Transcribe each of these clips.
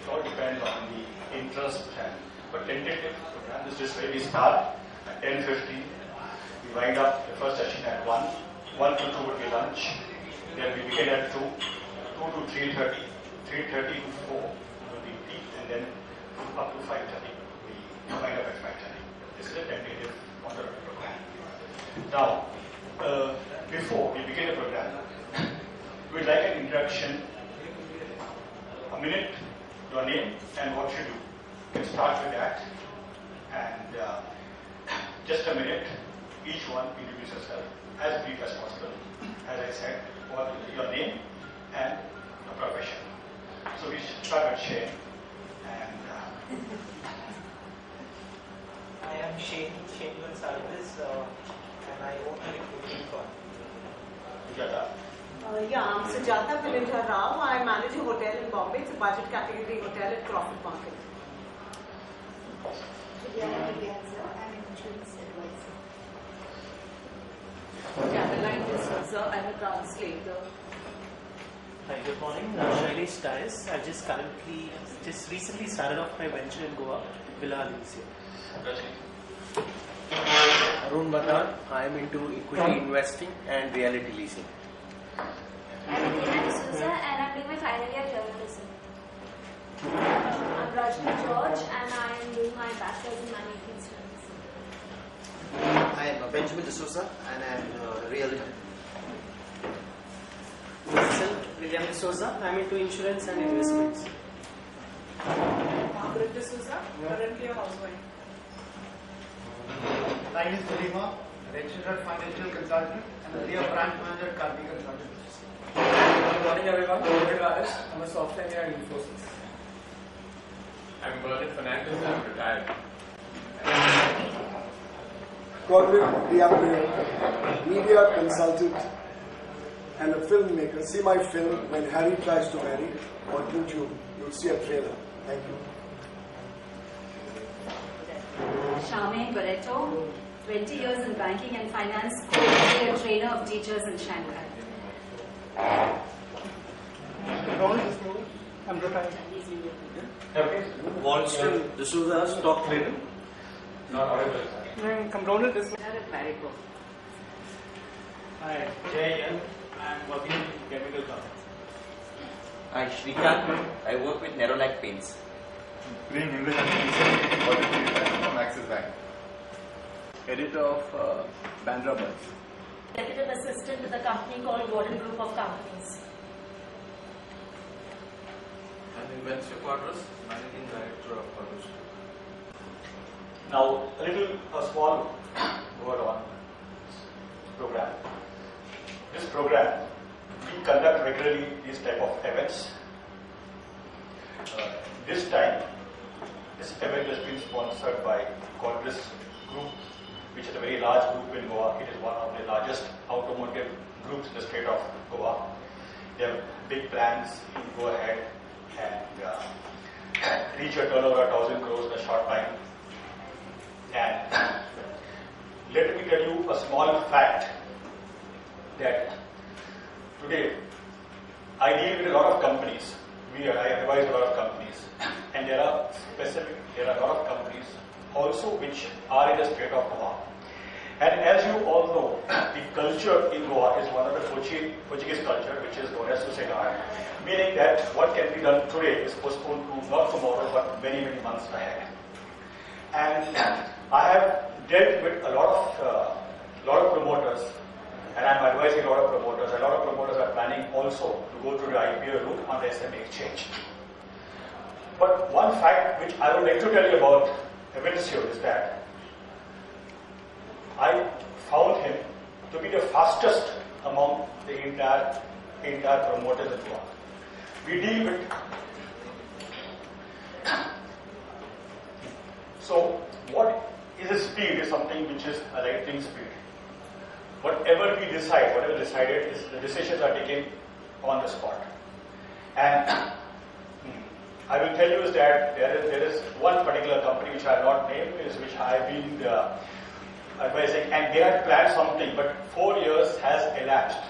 it all depends on the interest. But tentative program is this way: we start at 10:15. We wind up the first session at 1. 1 to 2 would be lunch. Then we begin at 2. 2 to 3:30. 3:30 to 4 will be tea, and then up to 5:30. We wind up at 5:30. This is a tentative order of the program. Now, before we begin the program, we'd like an introduction. A minute, your name, and what you do. You can start with that. And just a minute, each one introduce yourself as brief as possible. As I said, what is your name and your profession. So we start with Shane. And I am Shane Gonsalves, and I own a recruiting firm. Sujata. I'm Sujata Pilinja Rao. I manage a hotel in Bombay. It's a budget category hotel at Crawford Market. Juliana Piazza, I'm an insurance advisor. Caroline D'Souza, I'm a translator. Hi, good morning. Shailesh Dias. I just recently started off my venture in Goa, Villa Alicia. Arun Madan, I am into equity investing and reality leasing. I'm Dina D'Souza and I'm doing my final year journalism. I'm Rajni George and I am doing my bachelor's in management studies. I am Benjamin D'Souza and I am reality. Myself, William D'Souza. I am into insurance and investments. Margaret D'Souza, currently a housewife. Line is Zulima, registered financial consultant and earlier branch manager at Karti Consultants. Good morning everyone, I'm David Varis. I'm a software engineer at Infosys. I'm Bernard Fernandez, I'm retired. Godwin Priyapriya, media consultant and a filmmaker. See my film, When Harry Tries to Marry, on YouTube. You'll see a trailer. Thank you. Charmaine Barreto, 20 years in banking and finance, currently a trainer of teachers in Shanghai. I'm retired. Walston D'Souza, stock trader. Not audible. I'm Ronald D'Souza. Hi, Jay. I'm working in chemical companies. Hi, Shrikant. I work with Nerolac Paints. Green English from Axis Bank. Editor of Bandra Buzz. Executive assistant with a company called Gordon Group of Companies. I'm in Venture Quadras, Managing Director of Quadras. Now, a small word on this program. This program, we conduct regularly these type of events. This time, this event has been sponsored by Quadras Group, which is a very large group in Goa. It is one of the largest automotive groups in the state of Goa. They have big plans to go ahead and reach a turnover of 1,000 crores in a short time. And let me tell you a small fact that today I deal with a lot of companies. I advise a lot of companies, and there are a lot of companies also which are in the state of Goa. And as you all know, the culture in Goa is one of the Portuguese culture, which is known as Sossegado, meaning that what can be done today is postponed to not tomorrow but many months ahead. And I have dealt with a lot of promoters, and I'm advising a lot of promoters. A lot of promoters are planning also to go to the IPO route on the SMA exchange. But one fact which I would like to tell you about Evencio is that I found him to be the fastest among the entire promoters in Goa. We deal with. So what is a speed is something which is a lightning speed. Whatever we decide, whatever decided, is the decisions are taken on the spot. And I will tell you is that there is one particular company which I have not named, which I have been advising, and they had planned something, but 4 years has elapsed,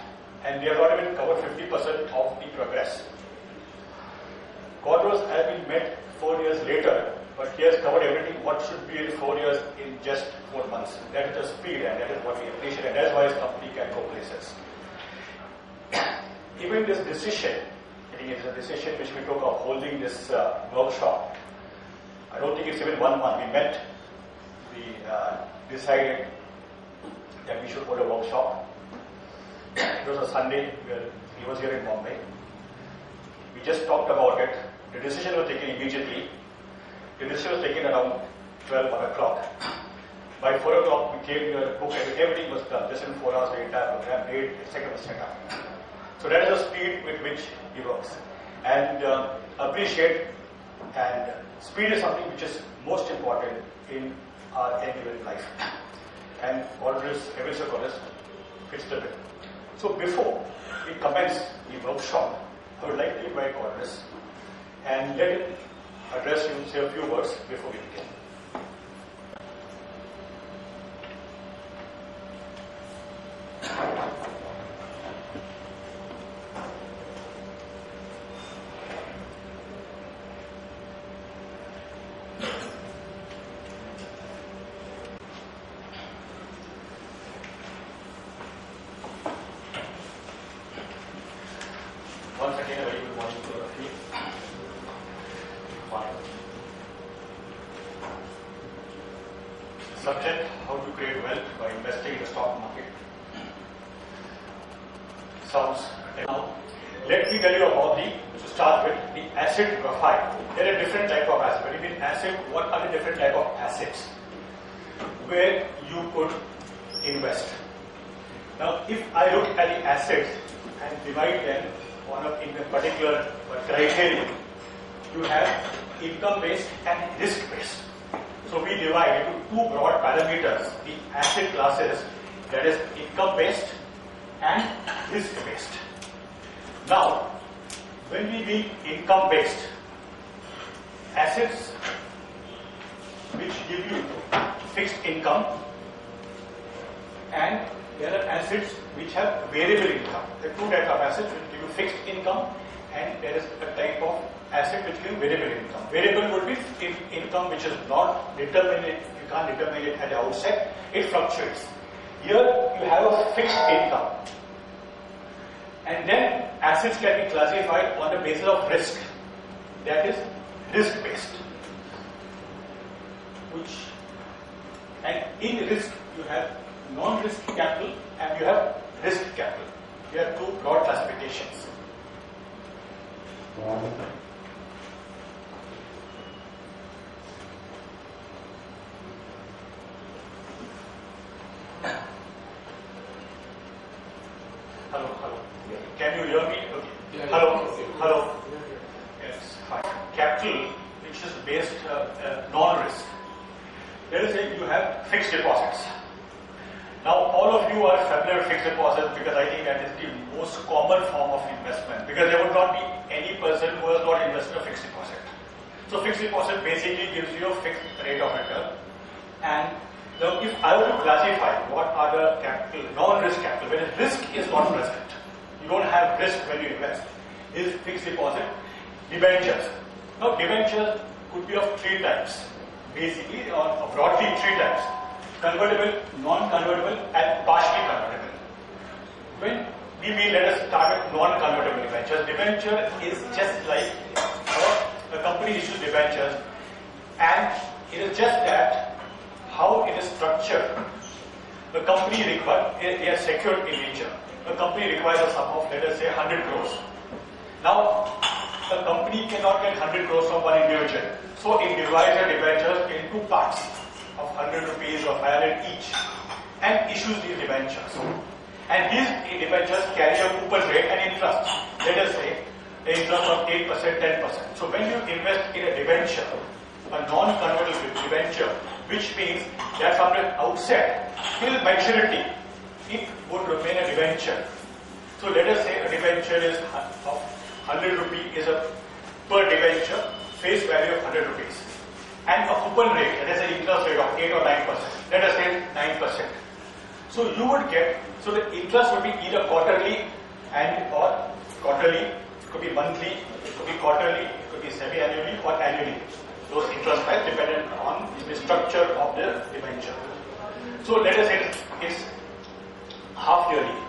and they have not even covered 50% of the progress. Quadros has been met 4 years later, but he has covered everything what should be in 4 years in just 4 months. That is the speed, and that is what we appreciate, and that's why his company can go places. Even this decision, I think it's a decision which we took of holding this workshop. I don't think it's even 1 month. We met, we decided that we should hold a workshop. It was a Sunday, he was here in Bombay. We just talked about it. The decision was taken immediately. The decision was taken around 12, 1 o'clock. By 4 o'clock, we came here, booked everything was done. Just in 4 hours, the entire program made, etc. was set up. So that is the speed with which he works. And appreciate, and speed is something which is most important in our individual life. And Quadros, Evancho Quadros fits the bill. So before we commence the workshop, I would like to invite Quadros and let him address you, say a few words before we begin. Once again, a very good morning to all of you. Subject: how to create wealth by investing in the stock market. Sounds now. Let me tell you about to start with, the asset profile. There are different types of assets. When you mean asset, what are the different types of assets where you could invest? Now, if I look at the assets and divide them in a particular criteria, you have income-based and risk-based. So we divide into two broad parameters the asset classes, that is income-based and risk-based. Now, when we mean income-based, assets which give you fixed income, and there are assets which have variable income. There are two types of assets which give you fixed income, and there is a type of asset which gives variable income. Variable would be income which is not determined, you can't determine it at the outset, it fluctuates. Here you have a fixed income. And then assets can be classified on the basis of risk, that is risk-based. And in risk you have non-risk capital and you have risk capital. There are two broad classifications. Hello. Can you hear me? Okay. Hello. Yes, fine. Capital, which is based non-risk. Let us say you have fixed deposits. Now, all of you are familiar with fixed deposits because I think that is the most common form of investment, because there would not be any person who has not invested a fixed deposit. So, fixed deposit basically gives you a fixed rate of return. And now, if I were to classify what are the capital, non-risk capital, when risk is not present, you don't have risk when you invest, is fixed deposit, debentures. Now, debentures could be of three types, basically, or broadly three types: convertible, non-convertible, and partially convertible. When we mean, let us start with non-convertible debentures. Debenture is just like a company issues debentures, and it is just that how it is structured. The company requires, they are secured in nature. The company requires a sum of, let us say, 100 crores. Now, the company cannot get 100 crores from one individual. So it divides the debentures into parts of 100 rupees or 500 each and issues these debentures. And these debentures carry a coupon rate and interest. Let us say the interest of 8%, 10%. So when you invest in a debenture, a non-convertible debenture, which means that from the outset till maturity, it would remain a debenture. So let us say a debenture is of 100 rupees is a per debenture face value of 100 rupees. And a coupon rate, that is an interest rate of 8 or 9%. Let us say 9%. So you would get, so the interest would be either quarterly and or quarterly could be monthly, it could be quarterly, it could be semi-annually or annually. Those interest rates dependent on the structure of the debenture. So let us say it's half yearly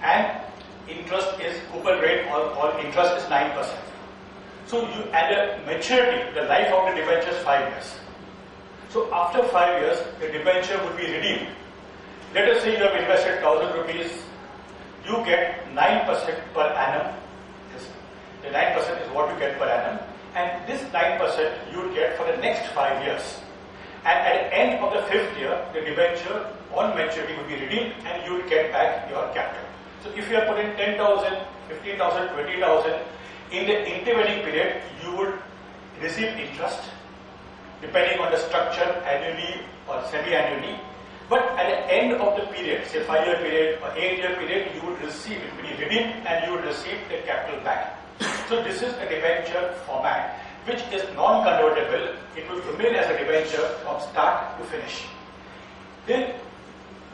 and interest is coupon rate or interest is 9%. So you add a maturity, the life of the debenture is 5 years. So after 5 years, the debenture would be redeemed. Let us say you have invested 1,000 rupees, you get 9% per annum. The 9% is what you get per annum, and this 9% you would get for the next 5 years. And at the end of the 5th year, the debenture on maturity would be redeemed and you would get back your capital. So if you have put in 10,000, 15,000, 20,000, in the intervening period, you would receive interest depending on the structure annually or semi-annually. But at the end of the period, say 5-year period or 8-year period, you would receive it will be redeemed and you would receive the capital back. So this is a debenture format which is non-convertible. It will remain as a debenture from start to finish. Then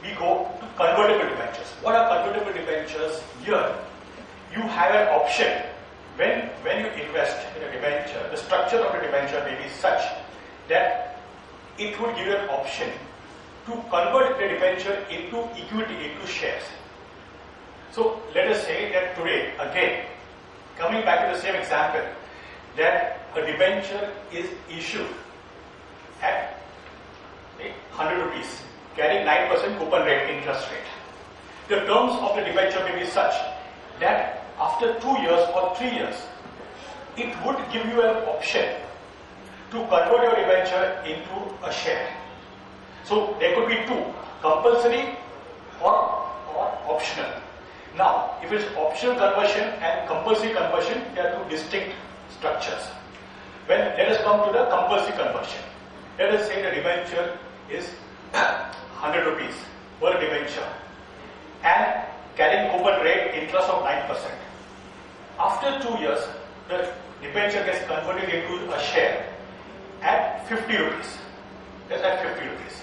we go to convertible debentures. What are convertible debentures? Here you have an option. When you invest in a debenture, the structure of the debenture may be such that it would give you an option to convert the debenture into equity, into shares. So let us say that today, again, coming back to the same example, that a debenture is issued at 100 rupees, carrying 9% coupon rate, interest rate. The terms of the debenture may be such that after 2 years or 3 years, it would give you an option to convert your debenture into a share. So there could be two, compulsory or optional. Now, if it's optional conversion and compulsory conversion, they are two distinct structures. Let us come to the compulsory conversion. Let us say the debenture is 100 rupees per debenture and carrying coupon rate interest of 9%. After 2 years, the debenture gets converted into a share at 50 rupees. That's at 50 rupees.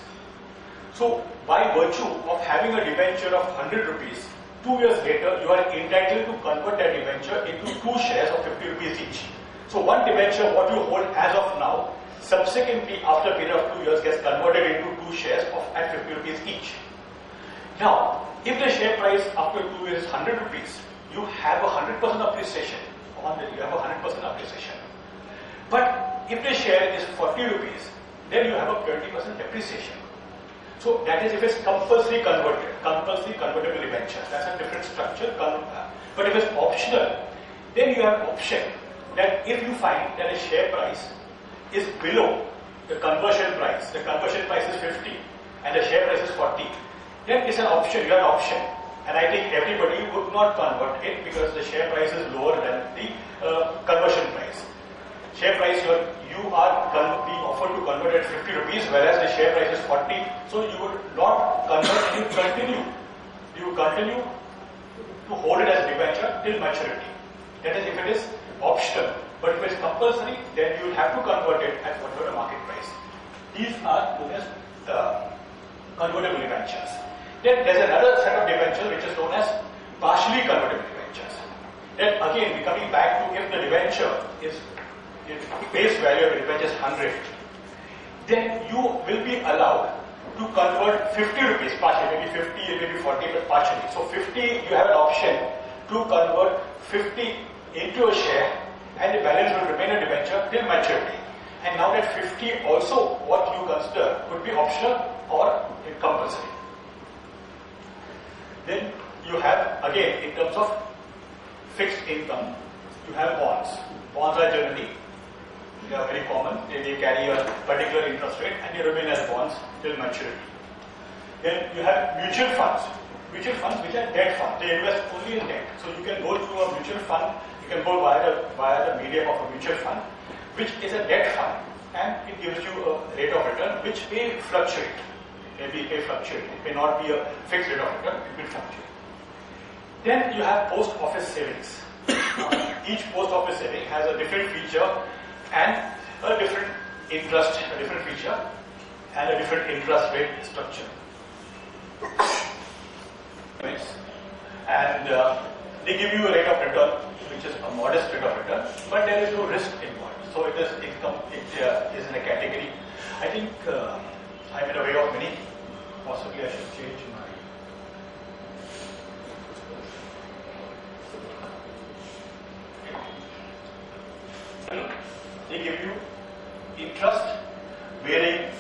So, by virtue of having a debenture of 100 rupees, 2 years later, you are entitled to convert that debenture into 2 shares of 50 rupees each. So, one debenture, what you hold as of now, subsequently, after a period of 2 years, gets converted into 2 shares of at 50 rupees each. Now, if the share price after 2 years is 100 rupees, you have a 100% appreciation on it. You have a 100% appreciation. But if the share is 40 rupees, then you have a 20% depreciation. So that is if it's compulsory convertible debenture. That's a different structure. But if it's optional, then you have an option that if you find that a share price is below the conversion price is 50 and the share price is 40, then it's an option, you have an option. And I think everybody would not convert it because the share price is lower than the conversion price. Share price, you are being offered to convert at 50 rupees, whereas the share price is 40, so you would not convert, you continue to hold it as debenture till maturity. That is if it is optional. But if it is compulsory, then you will have to convert it at whatever the market price. These are known as convertible debentures. Then there is another set of debentures which is known as partially convertible debentures. Then again, we coming back to if the debenture is face value of the debenture is 100, then you will be allowed to convert 50 rupees partially, maybe 50, maybe 40, but partially. So 50, you have an option to convert 50 into a share, and the balance will remain a debenture till maturity. And now that 50 also, what you consider could be optional or compulsory. Then you have, again, in terms of fixed income, you have bonds. Bonds are generally, they are very common. They carry a particular interest rate and they remain as bonds till maturity. Then you have mutual funds. Mutual funds which are debt funds. They invest only in debt. So you can go through a mutual fund, you can go via the medium of a mutual fund, which is a debt fund, and it gives you a rate of return which may fluctuate. It may fluctuate. It may not be a fixed rate of return, it will fluctuate. Then you have post office savings. Each post office saving has a different feature and a different interest, a different feature and a different interest rate structure. And they give you a rate of return which is a modest rate of return, but there is no risk involved. So it is income. It is in a category. I think I'm in a way of many. Possibly I should change my. They give you interest varying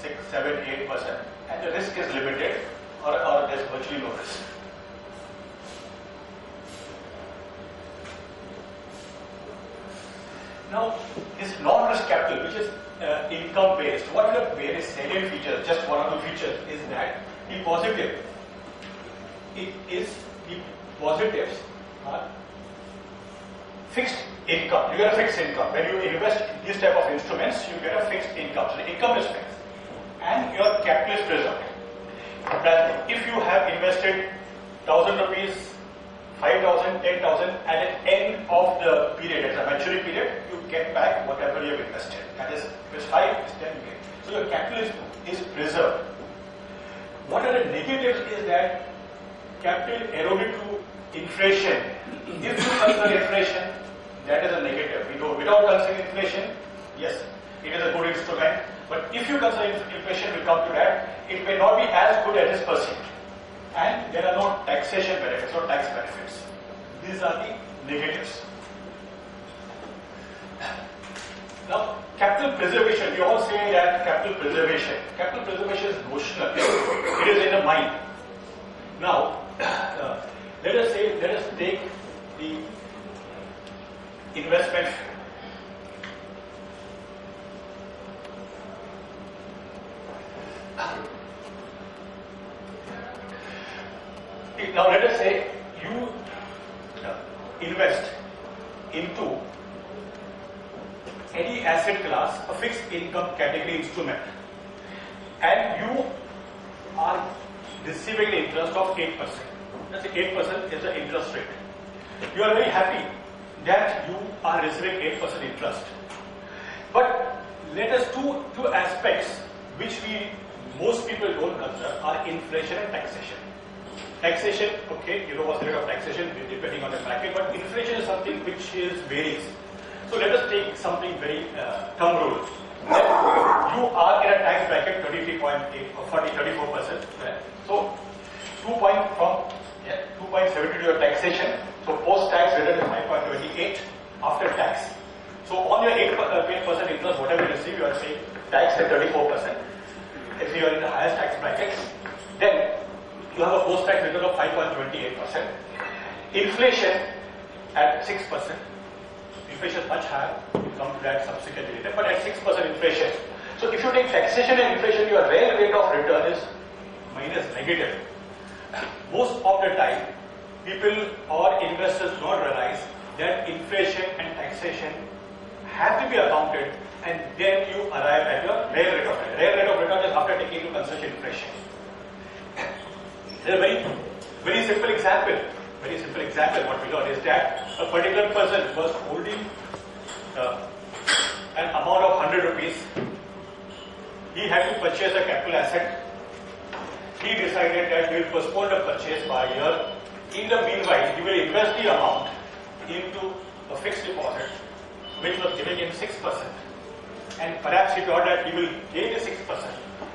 6, 7, 8%, and the risk is limited, or there's virtually no risk. Now, this non-risk capital, which is income-based, what are the various salient features? Just one or two features is that the positive. The positives are fixed income. You get a fixed income. When you invest in these type of instruments, you get a fixed income. So the income is fixed, and your capital is preserved. That if you have invested 1,000 rupees, 5,000, 10,000, at the end of the period, as a maturity period, you get back whatever you have invested. That is, if it's 5, it's 10 you get. So your capital is preserved. What are the negatives is that capital eroded to inflation. If you consider inflation, that is a negative. Without considering inflation, yes, it is a good instrument. But if you consider inflation, we'll come to that, it may not be as good as is perceived. And there are no taxation benefits or tax benefits. These are the negatives. Now, capital preservation, we all say that capital preservation is notional. It is in the mind. Now, let us take the investment. Now let us say you invest into any asset class, a fixed income category instrument, and you are receiving the interest of 8%. Let's say 8% is the interest rate. You are very happy that you are receiving 8% interest. But let us two aspects which most people don't consider are inflation and taxation. Taxation, okay, you know what's the rate of taxation depending on the bracket, but inflation is something which varies. So let us take something very thumb rule. You are in a tax bracket 33.8 or 34%. So 2.72 to your taxation. So post-tax return is 5.28 after tax. So on your 8% interest, whatever you receive, you are saying tax at 34%. If you are in the highest tax bracket, then you have a post-tax return of 5.28%. Inflation at 6%. Inflation is much higher. We'll come to that subsequently later. But at 6% inflation. So if you take taxation and inflation, your real rate of return is minus negative. Most of the time, people or investors don't realize that inflation and taxation have to be accounted, and then you arrive at your real rate of return. Real rate of return is after taking into consideration inflation. There's a very simple example. Very simple example. What we learned is that a particular person was holding an amount of 100 rupees. He had to purchase a capital asset. He decided that he will postpone the purchase by a year. In the meanwhile, he will invest the amount into a fixed deposit, which was giving him 6%. And perhaps he thought that he will gain the 6%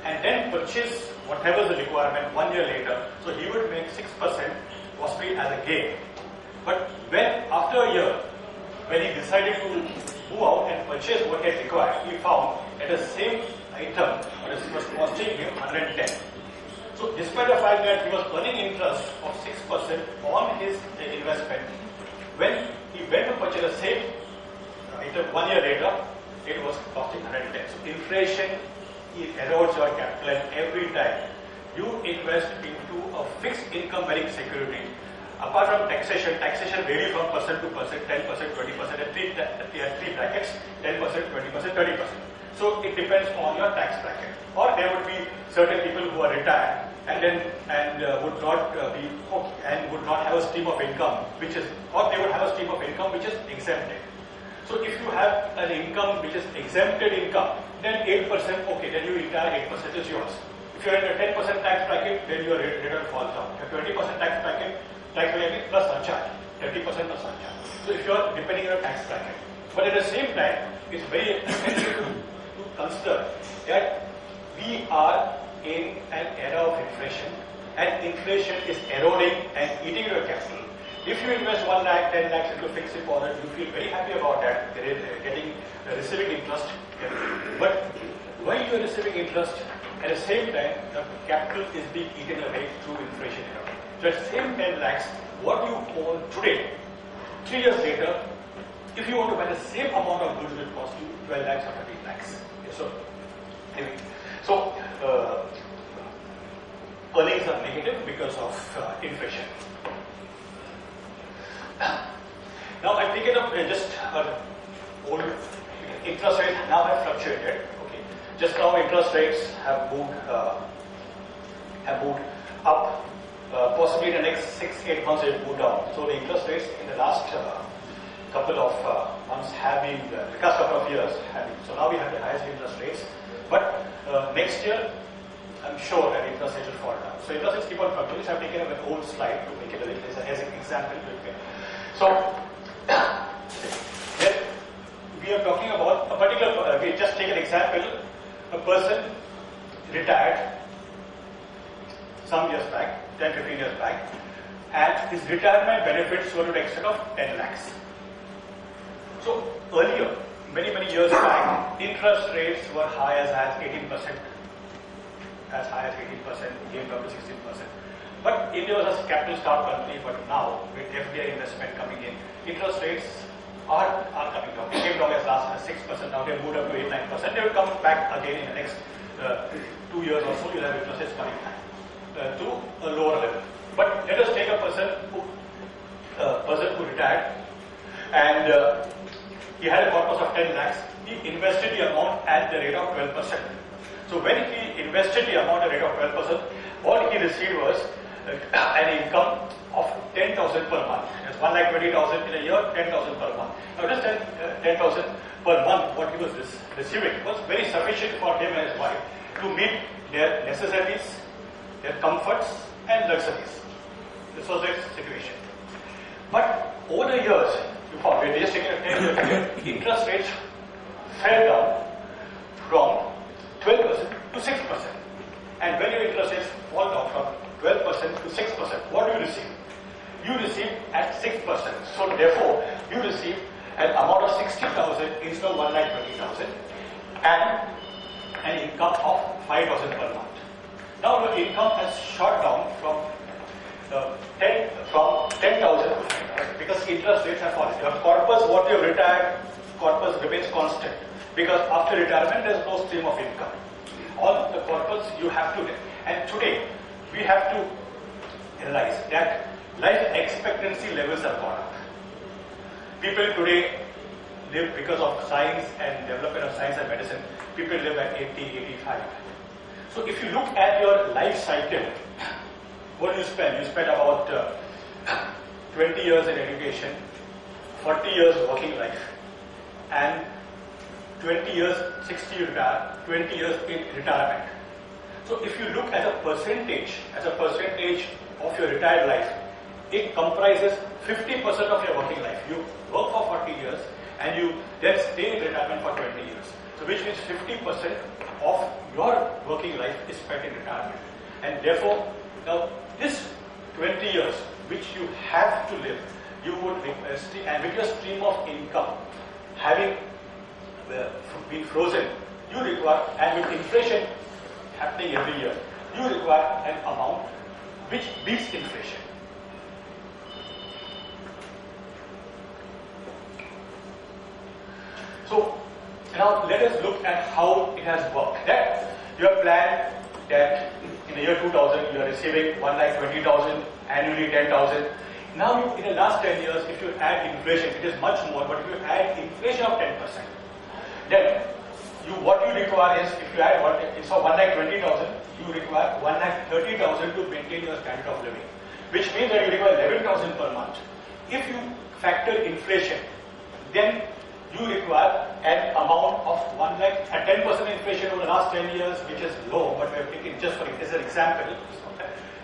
and then purchase whatever is the requirement 1 year later. So he would make 6% possibly as a gain. But when after a year, when he decided to move out and purchase what he had required, he found that the same item was costing him 110. So despite the fact that he was earning interest of 6% on his investment, when he went to purchase the same item 1 year later, it was costing 110. So inflation erodes your capital, and every time you invest into a fixed income bearing security, apart from taxation varies from percent to percent, 10%, 20%, at three brackets, 10%, 20%, 30%. So it depends on your tax bracket. Or there would be certain people who are retired and would not would not have a stream of income, or they would have a stream of income which is exempted. So if you have an income which is exempted income, then 8%, okay, then your entire 8% is yours. If you are in a 10% tax bracket, then your return falls down. If you are 20% tax bracket, tax liability plus surcharge, 30% plus surcharge. So if you are depending on your tax bracket. But at the same time, it's very essential to consider that we are in an era of inflation, and inflation is eroding and eating your capital. If you invest 1 lakh, 10 lakhs into fixed deposit, you feel very happy about that, receiving interest. But while you are receiving interest, at the same time, the capital is being eaten away through inflation. So at the same 10 lakhs, what you own today, 3 years later, if you want to buy the same amount of goods, it will cost you 12 lakhs or 13 lakhs. So, earnings are negative because of inflation. Now I've taken up just old interest rates now have fluctuated. Okay, just now interest rates have moved up. Possibly in the next 6-8 months it will move down. So the interest rates in the last couple of months have been, the last couple of years have been. So now we have the highest interest rates. But next year, I'm sure that interest rates will fall down. So interest rates keep on fluctuating. So I've taken up an old slide to make it as an example. So then we are talking about a particular, we just take an example, a person retired some years back, 10-15 years back, and his retirement benefits were to the extent of 10 lakhs. So earlier, many years back, interest rates were high as 18%. As high as 18%, came down to 16%. But India was a capital star country, but now with FDI investment coming in, interest rates are coming down. They came down as last as 6%, now they moved up to 8-9%. They will come back again in the next 2 years or so. You'll have interest rates coming back to a lower level. But let us take a person who retired, and he had a corpus of 10 lakhs. He invested the amount at the rate of 12%. So when he invested the amount at the rate of 12%, all he received was an income of 10,000 per month. That's 1,20,000 in a year, 10,000 per month. Now this 10,000 per month, what he was receiving was very sufficient for him and his wife to meet their necessities, their comforts and luxuries. This was their situation. But over the years, you found, we're just taking a 10-year period, interest rates fell down from 12% to 6%. And when your interest rates fall down from 12% to 6%, what do you receive? You receive at 6%. So therefore, you receive an amount of 60,000 instead of 1,20,000 and an income of 5,000 per month. Now your income has shot down from 10,000 to 5,000 because interest rates have fallen. Your corpus, what you have retired, corpus remains constant because after retirement there is no stream of income. All the corpus you have to live. And today we have to realize that life expectancy levels have gone up. People today live because of science and development of science and medicine. People live at 80, 85. So if you look at your life cycle, what do you spend? You spend about 20 years in education, 40 years working life, and 20 years, 60 you retire, 20 years in retirement. So if you look at a percentage, of your retired life, it comprises 50% of your working life. You work for 40 years and you then stay in retirement for 20 years. So which means 50% of your working life is spent in retirement. And therefore, now this 20 years which you have to live, you would request, and with your stream of income having been frozen, you require, and with inflation happening every year, you require an amount which beats inflation. So now let us look at how it has worked. That you have planned that in the year 2000 you are receiving 1,20,000, annually 10,000. Now in the last 10 years, if you add inflation, it is much more, but if you add inflation of 10%, then what you require is, if you add instead of 1,20,000, you require 1,30,000 to maintain your standard of living, which means that you require 11,000 per month. If you factor inflation, then you require an amount of 1 lakh at 10% inflation over the last 10 years, which is low, but we have taken just for it as an example.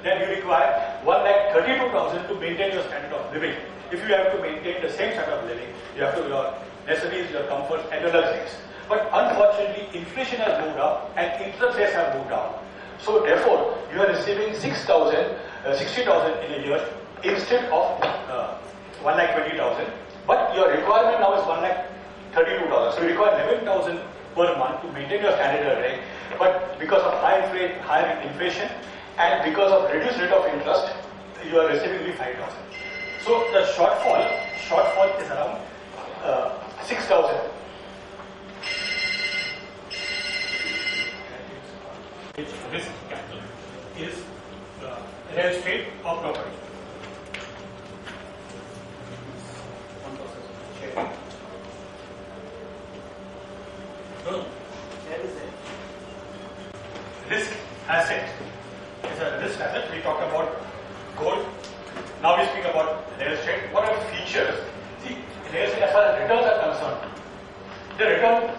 then you require 1,32,000 to maintain your standard of living. If you have to maintain the same standard of living, you have to your necessities, your comforts, and your luxuries. But unfortunately, inflation has moved up and interest rates have moved down. So therefore, you are receiving 60,000 in a year instead of 1,20,000. But your requirement now is 1,32,000. So you require 11,000 per month to maintain your standard of living. But because of high inflation and because of reduced rate of interest, you are receiving only 5,000. So the shortfall is around 6,000. Risk capital is real estate or property. Risk asset is a risk asset. We talked about gold. Now we speak about real estate. What are features? See, real estate, as far as returns are concerned, the return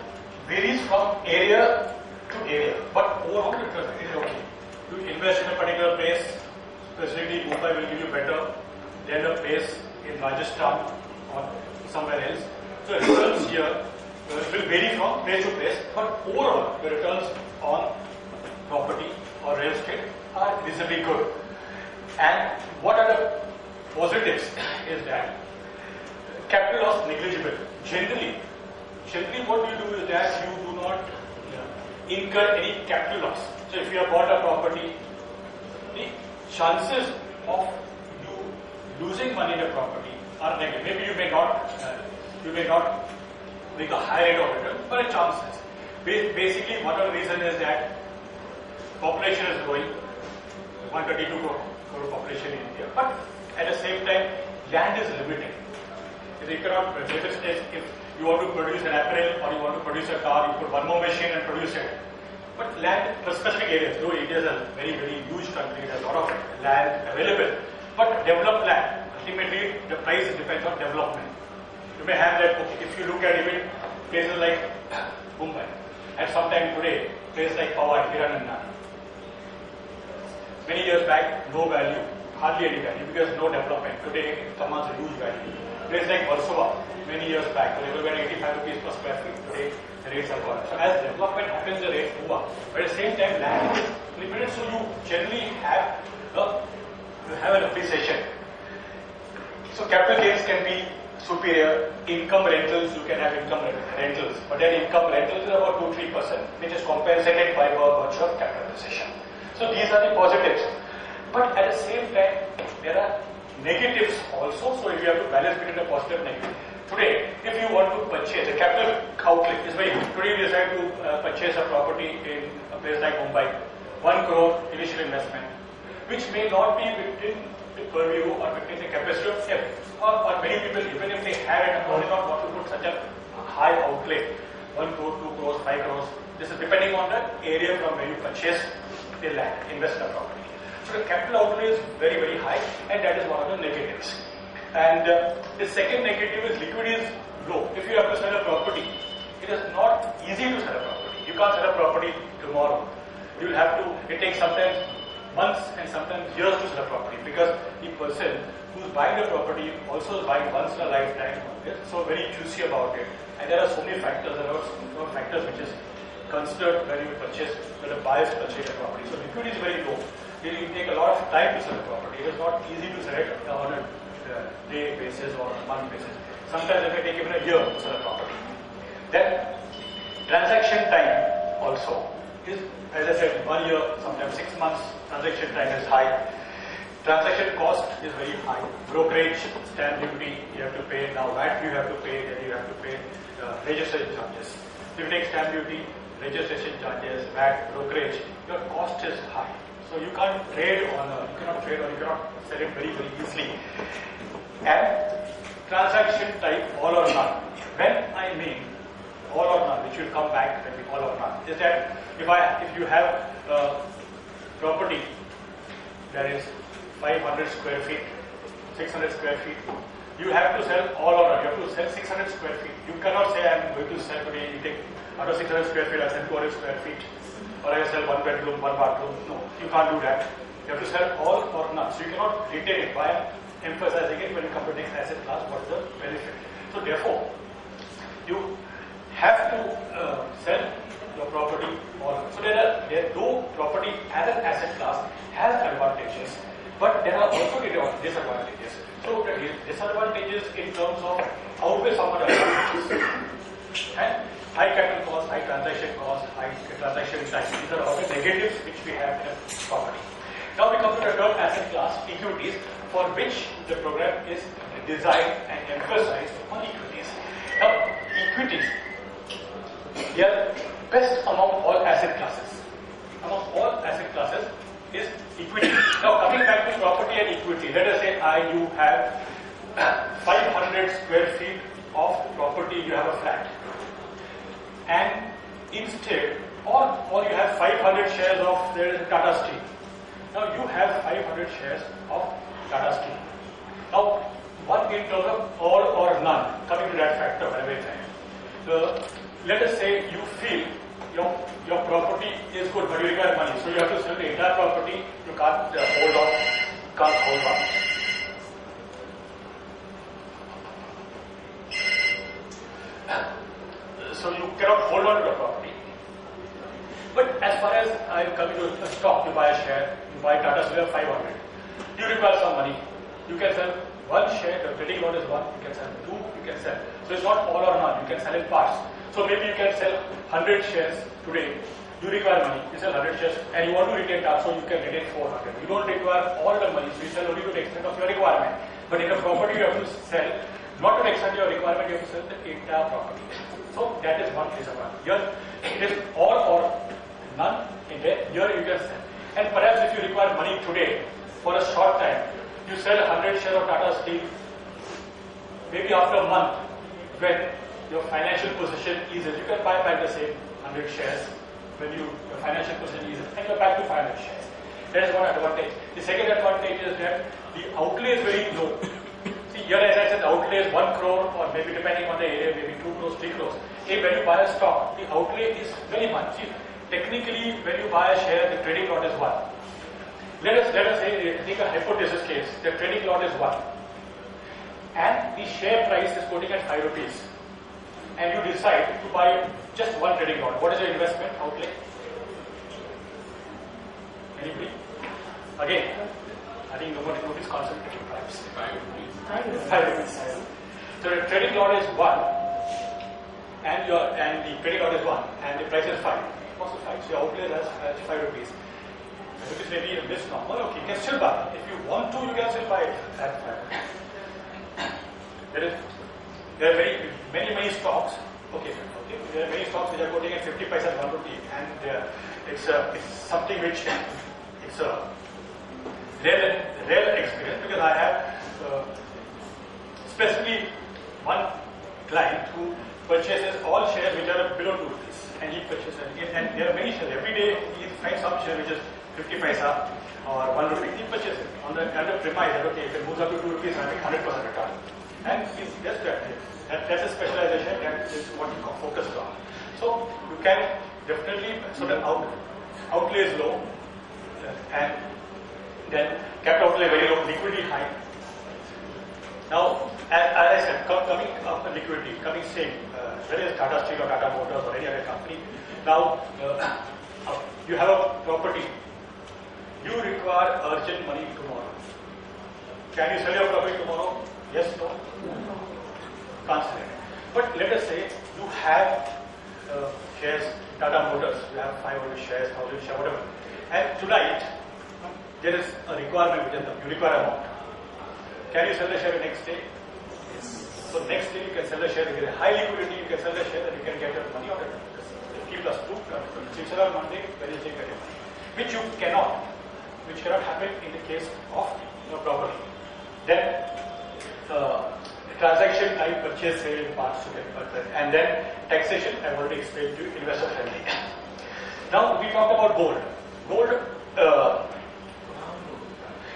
varies from area to area, but overall return is okay. You invest in a particular place, specifically Mumbai will give you better than a place in Rajasthan or somewhere else. So returns here will vary from place to place, but overall the returns on property or real estate are reasonably good. And what are the positives is that capital loss negligible. Generally what you do is that you do not incur any capital loss. So if you have bought a property, the chances of you losing money in a property are negative. Maybe you may not make a high rate of return, but a chance is. Basically, one of the reasons is that population is growing, 132 crore population in India, but at the same time, land is limited. If you want to produce an apparel or you want to produce a car, you put one more machine and produce it. But land for specific areas, though India is a very, very huge country, there's a lot of land available. But developed land, ultimately the price depends on development. You may have that, okay, if you look at even places like Mumbai, at some time today, places like Powai, Hirananda, many years back, no value, hardly any value because no development. Today it commands a huge value. Places like Warsaw, many years back, they were 85 rupees per square feet. Today the rates are gone. So as development happens, the rates move up. But at the same time, land is limited, so you generally have an appreciation. So capital gains can be superior. Income rentals, you can have income rentals, but then income rentals is about 2-3%, which is compensated by virtue of capital appreciation. So these are the positives. But at the same time, there are negatives also. So if you have to balance between the positive and negative. Today, if you want to purchase, a capital outlay is very good. Today you decide to purchase a property in a place like Mumbai, 1 crore initial investment, which may not be within the purview or within the capacity of everyone. Or many people, even if they have it, do not want to put such a high outlay, 1 crore, 2 crores, 5 crores. This is depending on the area from where you purchase the land, invest in the property. So the capital outlay is very, very high, and that is one of the negatives. And the second negative is liquidity is low. If you have to sell a property, it is not easy to sell a property. You can't sell a property tomorrow. You will have to, it takes sometimes months and sometimes years to sell a property because the person who's buying the property also is buying once in a lifetime. So very choosy about it. And there are so many factors, there are some factors which is considered when you purchase, when a buyer purchase a property. So liquidity is very low. It will take a lot of time to sell a property. It is not easy to sell it on a day basis or a month basis. Sometimes it may take even a year to sell a property. Then transaction time also is, as I said, 1 year, sometimes 6 months. Transaction time is high. Transaction cost is very high. Brokerage, stamp duty, you have to pay. Now VAT you have to pay, then you have to pay registration charges. If you take stamp duty, registration charges, VAT, brokerage, your cost is high. So you can't trade on, you cannot sell it very, very easily. And transaction type all or none. When I mean all or none, which will come back when we all or none, is that if you have property that is 500 square feet, 600 square feet, you have to sell all or none. You have to sell 600 square feet. You cannot say I am going to sell today, you take out of 600 square feet, I sell 200 square feet, or I sell 1 bedroom, 1 bathroom. No, you can't do that. You have to sell all or none. So you cannot retain it. Why I'm emphasizing it when you come to next asset class, what is the benefit? So therefore, you have to sell your property all. So though property as an asset class has advantages, but there are also disadvantages. So the disadvantages in terms of outweigh some other advantages. And high capital cost, high transaction cost, high transaction time. These are all the negatives which we have in a property. Now we come to the third asset class, equities, for which the program is designed and emphasized on equities. Now, equities, they are best among all asset classes. Among all asset classes is equity. Now, coming back to property and equity, let us say you have 500 square feet of property, you have a flat. And instead, or you have 500 shares of Tata Steel. Now, you have 500 shares of Tata Steel. Now, one in terms of all or none, coming to that factor every time. Let us say you feel your property is good, but you require money, so you have to sell the entire property. You can't hold on. So you cannot hold on to the property. But as far as I'm coming to a stock, you buy a share, you buy Tata Steel 500. You require some money. You can sell one share, the trading lot is one, you can sell two, you can sell. So it's not all or none, you can sell in parts. So maybe you can sell 100 shares today. You require money, you sell 100 shares, and you want to retain that, so you can retain 400. You don't require all the money, so you sell only to the extent of your requirement. But in a property, you have to sell, not to the extent of your requirement, you have to sell the entire property. So that is one disadvantage. Here, it is all or none in there. Here you can sell. And perhaps if you require money today, for a short time, you sell 100 shares of Tata Steel, maybe after a month, when your financial position eases, you can buy back the same 100 shares when your financial position eases, and you're back to 500 shares. That is one advantage. The second advantage is that the outlay is very low. See, here as I said, the outlay is 1 crore, or maybe depending on the area, maybe 2 crores, 3 crores. When you buy a stock, the outlay is very much. See, technically, when you buy a share, the trading lot is 1. Let us say, take a hypothesis case, the trading lot is 1. And the share price is quoting at 5 rupees. And you decide to buy just one trading lot. What is your investment outlay? Anybody? Again, I think nobody's concentrating perhaps. 5 rupees. So the trading lot is 1. And the trading lot is 1. And the price is 5. Cost is 5. So your outlay is 5 rupees. Which is maybe a misnomer. Okay, you can still buy. If you want to, you can still buy it at 5. There are many stocks. Okay. There are many stocks which are quoting at 50 paisa and 1 rupee, and it's something which it's a real experience, because I have specifically one client who purchases all shares which are below 2 rupees, and he purchases and there are many shares. Every day he finds some share which is 50 paisa or 1 rupee. He purchases it on the premise that okay, if it moves up to 2 rupees, I make 100% return. And he's just that. That's a specialization that is what he focused on. So you can definitely, so the outlay is low, and then capital outlay very low, liquidity high. Now, as I said, coming up with liquidity, coming same, whether it's Tata Steel or Tata Motors or any other company. Now, you have a property, you require urgent money tomorrow. Can you sell your property tomorrow? Yes, no? Can't sell it. But let us say you have shares, Tata Motors, you have 500 shares, 1,000 shares, whatever. And tonight, there is a requirement within them, you require amount. Can you sell the share the next day? Yes. So next day you can sell the share, you get a high liquidity, you can sell the share and you can get your money out of it. T plus 2, so you sell on Monday, Wednesday you get your money. Which cannot happen in the case of your property. Then, transaction type, purchase, sale, parts to get purchased, and then taxation, I've already explained to you, investor friendly. Now we talked about gold. Gold,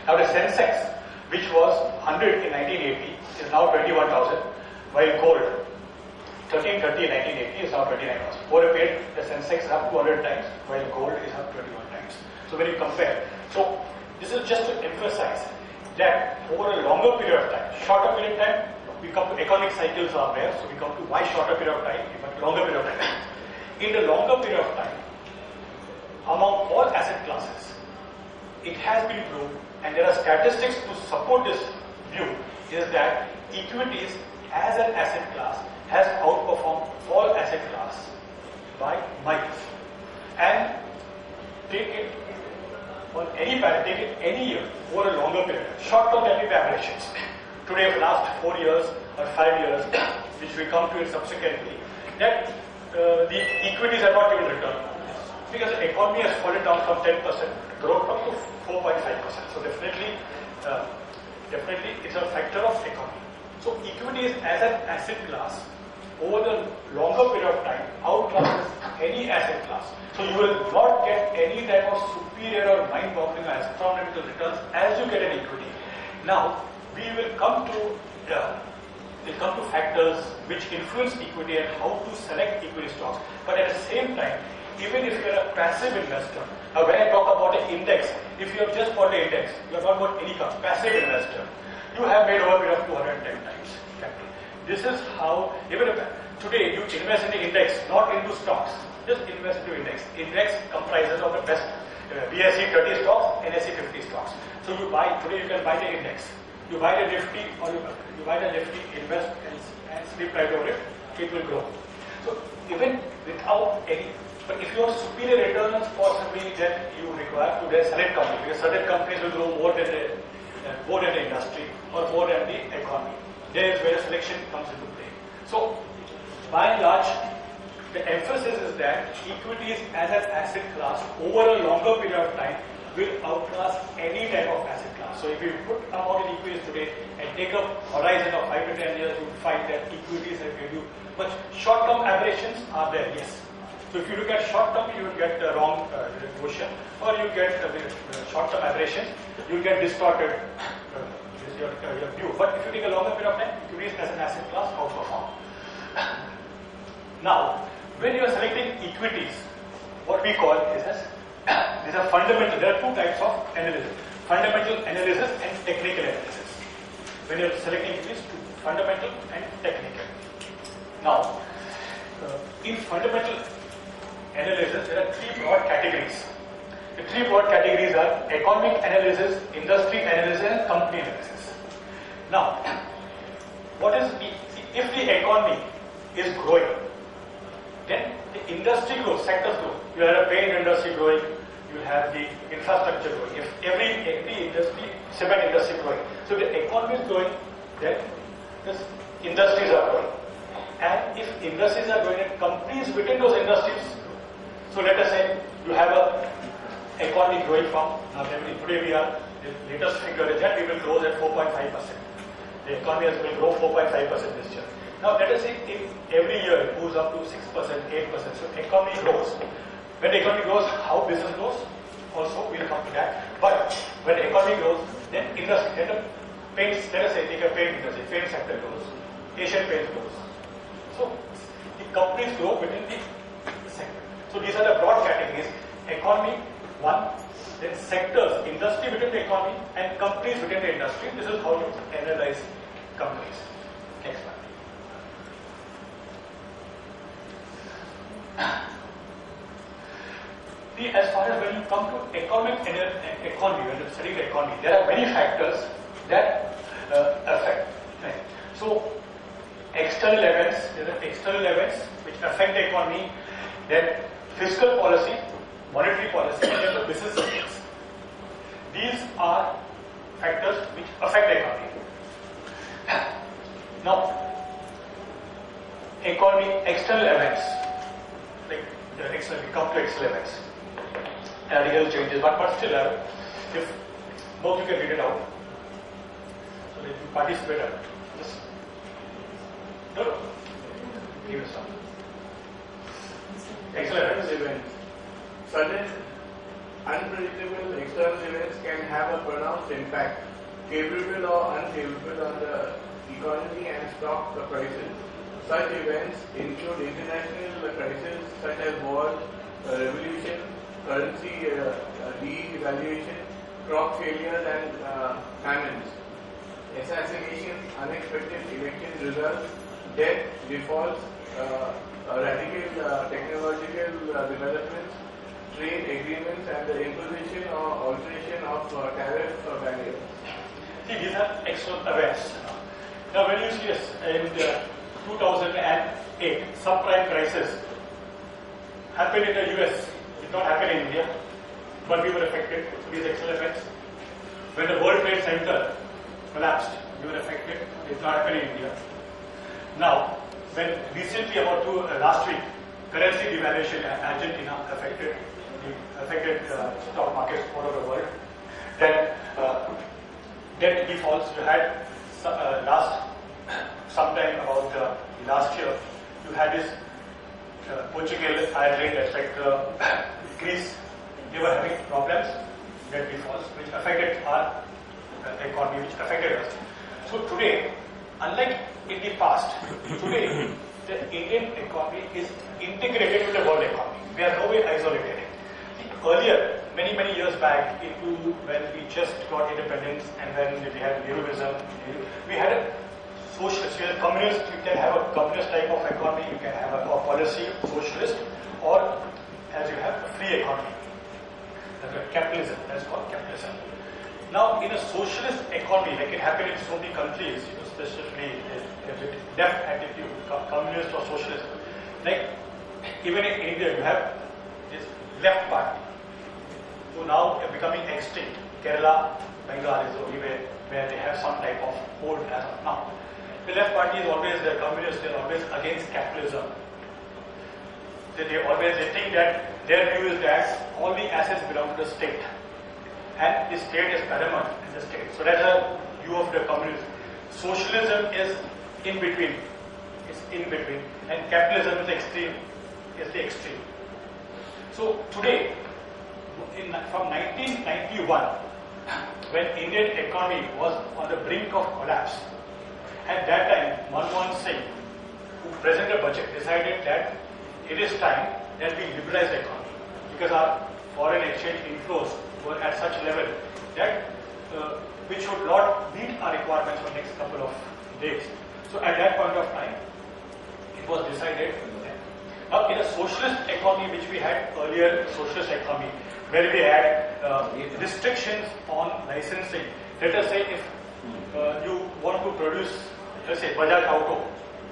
now the Sensex, which was 100 in 1980, is now 21,000, while gold, 1330 in 1980 is now 29,000. Over a period, the Sensex is up 200 times, while gold is up 21 times. So when you compare, so This is just to emphasize that over a longer period of time, shorter period of time, we come to economic cycles are there, so we come to why shorter period of time, but longer period of time. In the longer period of time, among all asset classes, it has been proved, and there are statistics to support this view, is that equities as an asset class has outperformed all asset class by miles. And take it on any pattern, take it any year over a longer period. Short term can be aberrations. Today, for the last 4 years or 5 years, which we come to it subsequently, that the equities are not even return because the economy has fallen down from 10% growth up to 4.5%. So definitely it's a factor of economy. So equities as an asset class over the longer period of time outclasses any asset class. So you will not get any type of superior or mind-boggling astronomical returns as you get an equity. Now we will come to factors which influence equity and how to select equity stocks. But at the same time, even if you are a passive investor, now when I talk about an index, if you have just bought the index, you have not bought any passive investor, you have made over a period of 210 times capital. This is how, even if today you invest in the index, not into stocks, just invest into index. Index comprises of the best BSE 30 stocks, NSE 50 stocks. So you buy, today you can buy the index. You buy the Nifty or you buy the Nifty, invest and sleep right over it, it will grow. So even without any, but if you have superior returns possibly, then you require to then select companies, because certain companies will grow more than the industry or more than the economy. There is where the selection comes into play. So by and large, the emphasis is that equities as an asset class over a longer period of time will outclass any type of asset class. So if you put amount in equities today and take a horizon of 5 to 10 years, you will find that equities have given you, but short-term aberrations are there, yes. So if you look at short-term, you will get the wrong notion, or you get short-term aberrations, you will get distorted your view. But if you take a longer period of time, equities as an asset class outperform. Now, when you are selecting equities, what we call is as these are fundamental. There are two types of analysis: fundamental analysis and technical analysis. When you are selecting equities, two: fundamental and technical. Now, in fundamental analysis, there are three broad categories. The three broad categories are economic analysis, industry analysis, and company analysis. Now, if the economy is growing, then the industry grows, sectors grow. You have a paint industry growing, you have the infrastructure growing. If every industry, cement industry growing, so the economy is growing, then the industries are growing. And if industries are growing, and companies within those industries grow. So let us say you have a economy growing from, today we are, the latest figure is that we will grow at 4.5%. The economy will grow 4.5% this year. Now let us say if every year it moves up to 6%, 8%, so economy grows. When the economy grows, how business grows? Also, we'll come to that. But when the economy grows, then industry, then the paints, let us say take a paint industry, paint sector grows, Asian Paints grows. So the companies grow within the sector. So these are the broad categories: economy, one, then sectors, industry within the economy, and companies within the industry. This is how you analyze companies. Next one. As far as when you come to economy, when you study the economy, there are many factors that affect. Right? So external events, there are external events which affect the economy, then fiscal policy, monetary policy, and then the business cycles. These are factors which affect the economy. Now, economy, external events, like we come to external events, real changes, but still, if both you can read it out, so that you participate, just give it some. External events. Sudden, unpredictable external events can have a pronounced impact, favorable or unfavorable, on the economy and stock prices. Such events include international crises such as war, revolution, currency devaluation, crop failures and famines, assassinations, unexpected election results, death, defaults, radical technological developments, trade agreements, and the imposition or alteration of tariff barriers. See, these are external events. Now, when you see in 2008, subprime crisis happened in the US, did not happen in India, but we were affected. These external events. When the World Trade Center collapsed, we were affected. It did not happen in India. Now, when recently last week, currency devaluation in Argentina affected stock markets all over the world. Then debt defaults you had sometime about last year. You had this Portugal, Ireland, etc. Greece. They were having problems, debt defaults, which affected our economy, which affected us. So today, unlike in the past, today the Indian economy is integrated with the world economy. We are no way isolated. Earlier, many years back, when we just got independence and when we had Neruism, we had a socialist, communist. You can have a communist type of economy, you can have a policy socialist, or as you have a free economy. That's capitalism. That's called capitalism. Now, in a socialist economy, like it happened in so many countries, especially left attitude, communist or socialist, like even in India, you have this left party, who now are becoming extinct. Kerala, Bengal is the only way where they have some type of hold as of now. The left party is always, the communists, they are always against capitalism. They think that their view is that all the assets belong to the state. And the state is paramount in the state. So that's a view of the communists. Socialism is in between. It's in between. And capitalism is the extreme. So today, from 1991, when Indian economy was on the brink of collapse, at that time, Manmohan Singh, who presented a budget, decided that it is time that we liberalize the economy because our foreign exchange inflows were at such level that which would not meet our requirements for the next couple of days. So at that point of time, it was decided. Now in a socialist economy which we had earlier, socialist economy, where we had restrictions on licensing. Let us say if you want to produce, let's say Bajaj Auto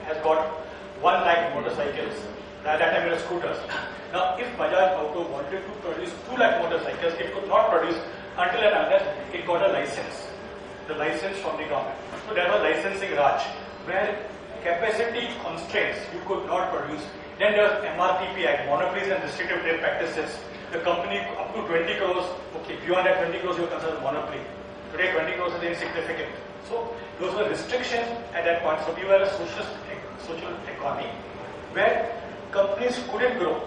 has got 1 lakh motorcycles, at that time it was scooters. Now if Bajaj Auto wanted to produce 2 lakh motorcycles, it could not produce until and unless it got a license, the license from the government. So there was licensing Raj, where capacity constraints you could not produce. Then there was MRTP Act, Monopolies and Restrictive Trade Practices. The company up to 20 crores, okay, beyond that 20 crores you are considered monopoly. Today 20 crores is insignificant. So those were restrictions at that point. So we were a social economy where companies couldn't grow.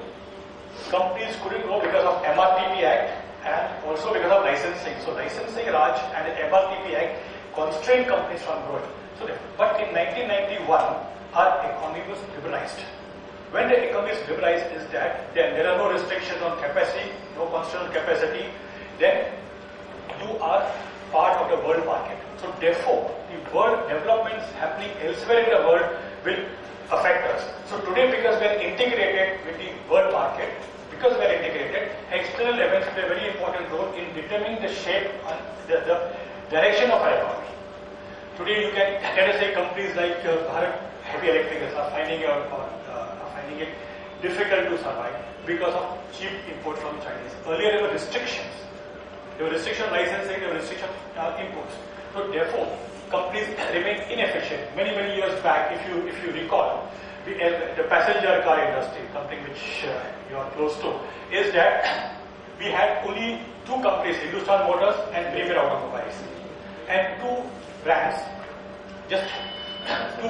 Companies couldn't grow because of MRTP Act and also because of licensing. So licensing Raj and the MRTP Act constrained companies from growing. So, but in 1991, our economy was liberalized. When the economy is liberalized is that then there are no restrictions on capacity, no constraint on capacity, then you are part of the world market. So therefore, the world developments happening elsewhere in the world will affect us. So today, because we are integrated with the world market, because we are integrated, external events play a very important role in determining the shape and the direction of our economy. Today you can, let us say companies like Bharat Heavy Electricals are finding it difficult to survive because of cheap import from Chinese. Earlier there were restrictions. There were restrictions on licensing, there were restrictions on imports. So therefore, companies remain inefficient. Many years back, if you recall, the passenger car industry, something which you are close to, is that we had only 2 companies, Hindustan Motors and Premier Automobiles, and 2 brands, just 2,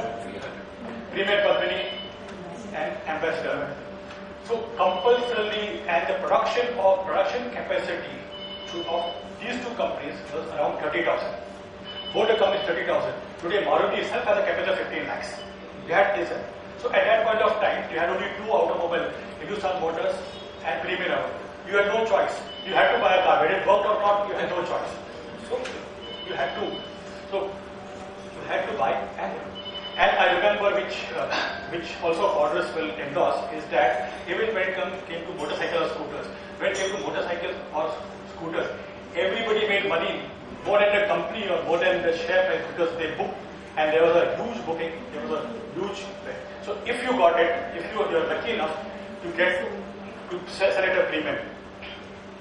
Premier Company and Ambassador. So compulsorily, and the production capacity of these 2 companies was around 30,000. Both the companies 30,000. Today Maruti itself has a capacity of 15 lakhs. They had this. So at that point of time, they had only 2 automobiles, Hindustan Motors and Premier Auto. you had no choice. You had to buy a car. Whether it worked or not, you had no choice. So you had to. So you had to buy. And I remember which also Cordros will endorse is that even when it came to motorcycle or scooters, when it came to motorcycles or scooters, everybody made money more than the company or more than the share price because they booked, and there was a huge booking. There was a huge. So if you got it, if you're lucky enough to get to sell at a premium,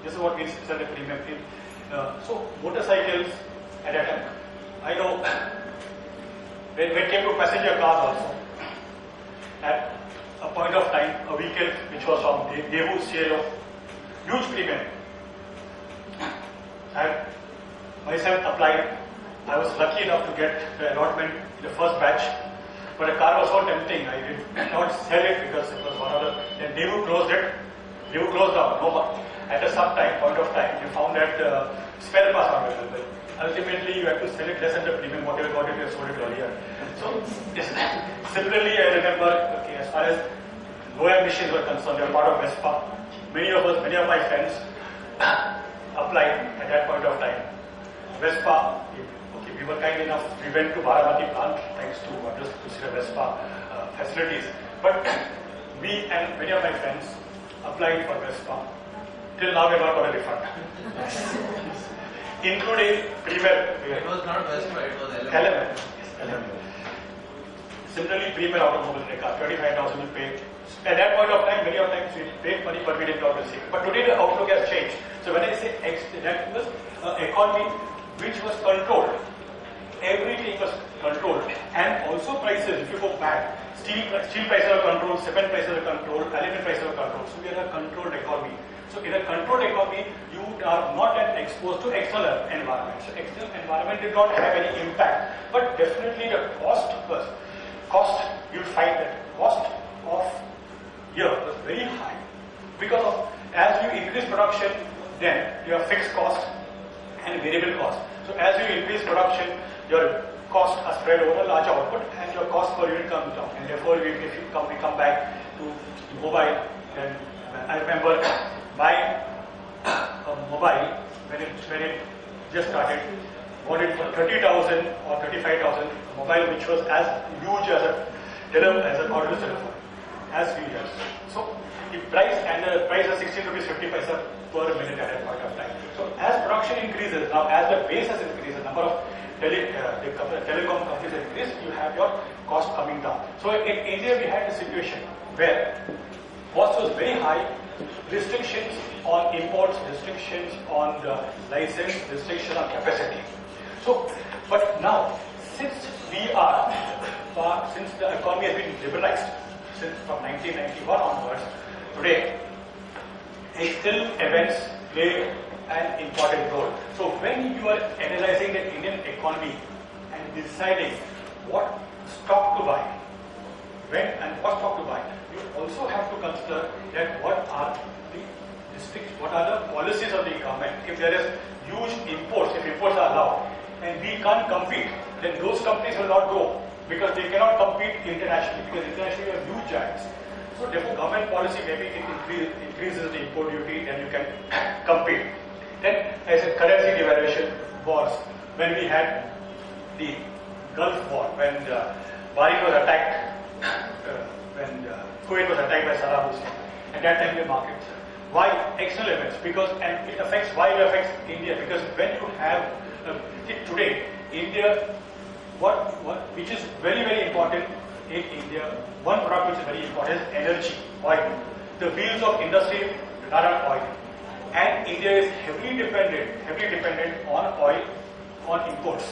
this is what means sell at a premium. So motorcycles at that time, I know when it came to passenger cars also, at a point of time, a vehicle which was from Daewoo CLO, huge premium. I myself applied. I was lucky enough to get the allotment in the first batch, but the car was so tempting. I did not sell it because it was one of the. Then Daewoo closed it. Daewoo closed down. No more. At a point of time, you found that spare parts are available. Ultimately, you have to sell it less than the premium whatever got it, you have sold it earlier. So similarly, I remember. Okay, as far as low emissions were concerned, they were part of Vespa. Many of my friends applied at that point of time. Vespa, okay, we were kind enough, we went to Baramati plant thanks to see the Vespa facilities. But me and many of my friends applied for Vespa. Till now, we have not got a refund. Including Premier. It was not Vespa, it was Element. Similarly, Premier automobile car, 25,000 you pay. At that point of time, many of times we paid money, but we did not receive. But today the outlook has changed. So when I say that was economy which was controlled, everything was controlled, and also prices. If you go back, steel prices are controlled, cement prices are controlled, aluminum prices are controlled. So we are a controlled economy. So in a controlled economy, you are not exposed to external environment. So external environment did not have any impact, but definitely the cost you'll find that cost of here was very high because of as you increase production, then your fixed cost and variable cost. So as you increase production, your costs are spread over a larger output, and your cost per unit comes down. And therefore, if we come back to mobile, then I remember buying a mobile when it just started, bought it for 30,000 or 35,000. Mobile which was as huge as a cordless telephone, as huge as. So the price is 16 rupees 50 paisa per minute at that point of time. So as production increases, now as the base has increased, the number of telecom companies has increased, you have your cost coming down. So in India we had a situation where cost was very high, restrictions on imports, restrictions on the license, restrictions on capacity. So, but now, since the economy has been liberalized, since from 1991 onwards, today, external events play an important role. So when you are analyzing the Indian economy and deciding what stock to buy, when and what stock to buy, you also have to consider that what are the policies of the government. If there is huge imports, if imports are allowed, and we can't compete, then those companies will not go because they cannot compete internationally, because internationally you have huge giants. So therefore government policy, maybe it increases the import duty, then you can compete. Then as a currency devaluation wars, when we had the Gulf War, when Bahrain was attacked, when Kuwait was attacked by Saddam Hussein, at that time the markets. Why external events? Because and it affects India, because when you have today India, which is very, very important in India, one product which is very important is energy, oil. The wheels of industry run on oil, and India is heavily dependent on oil, on imports.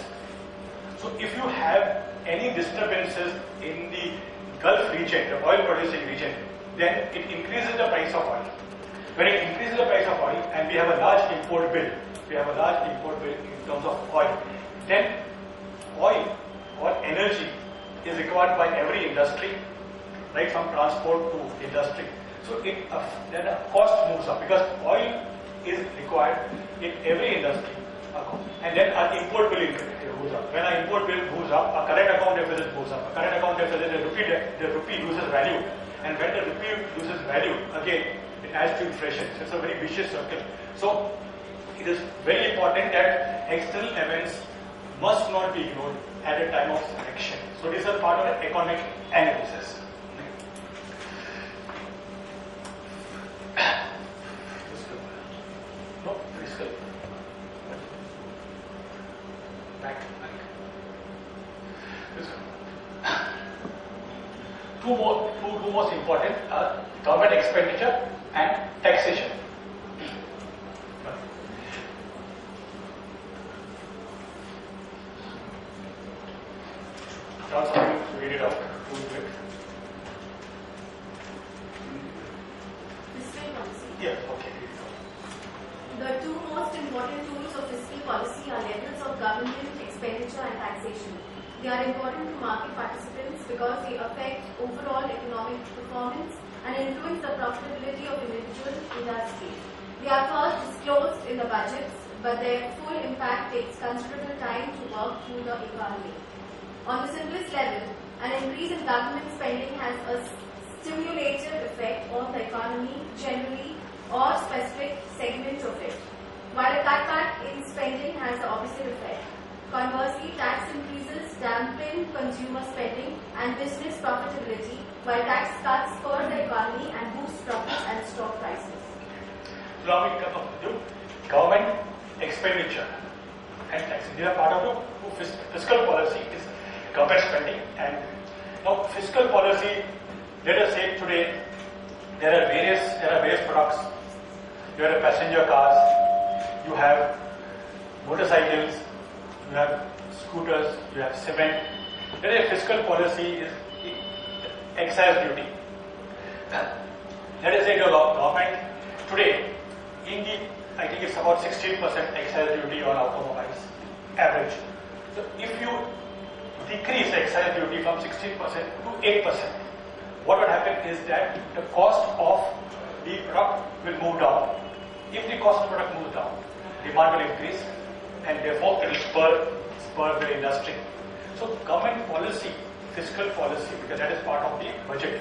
So if you have any disturbances in the Gulf region, the oil producing region, then it increases the price of oil. When it increases the price of oil, and we have a large import bill in terms of oil, then oil or energy is required by every industry, right from transport to industry. So then the cost moves up because oil is required in every industry. And then our import bill goes up. When our import bill goes up, our current account deficit goes up. Our current account deficit, the rupee loses value. And when the rupee loses value, again, it adds to inflation. So it's a very vicious circle. So it is very important that external events must not be ignored at a time of selection. So these are part of the economic analysis. No, fiscal. Back. Two most important are government expenditure and taxation. Also, read it out. Fiscal policy. Yeah, okay. The two most important tools of fiscal policy are levels of government expenditure and taxation. They are important to market participants because they affect overall economic performance and influence the profitability of individual industries. They are first disclosed in the budgets, but their full impact takes considerable time to work through the economy. On the simplest level, an increase in government spending has a stimulative effect on the economy generally or specific segment of it, while a cutback in spending has the opposite effect. Conversely, tax increases dampen consumer spending and business profitability, while tax cuts spur the economy and boost profits and stock prices. So now we come up with government expenditure and taxation. These are part of the fiscal policy. Is government spending. And now fiscal policy, let us say today there are various products. You have passenger cars, you have motorcycles, you have scooters, you have cement. There is a fiscal policy is excise duty. Let us say the government today I think it's about 16% excise duty on automobiles average. So if you decrease excise duty from 16% to 8%, what would happen is that the cost of the product will move down. If the cost of the product moves down, demand will increase and therefore it will spur the industry. So government policy, fiscal policy, because that is part of the budget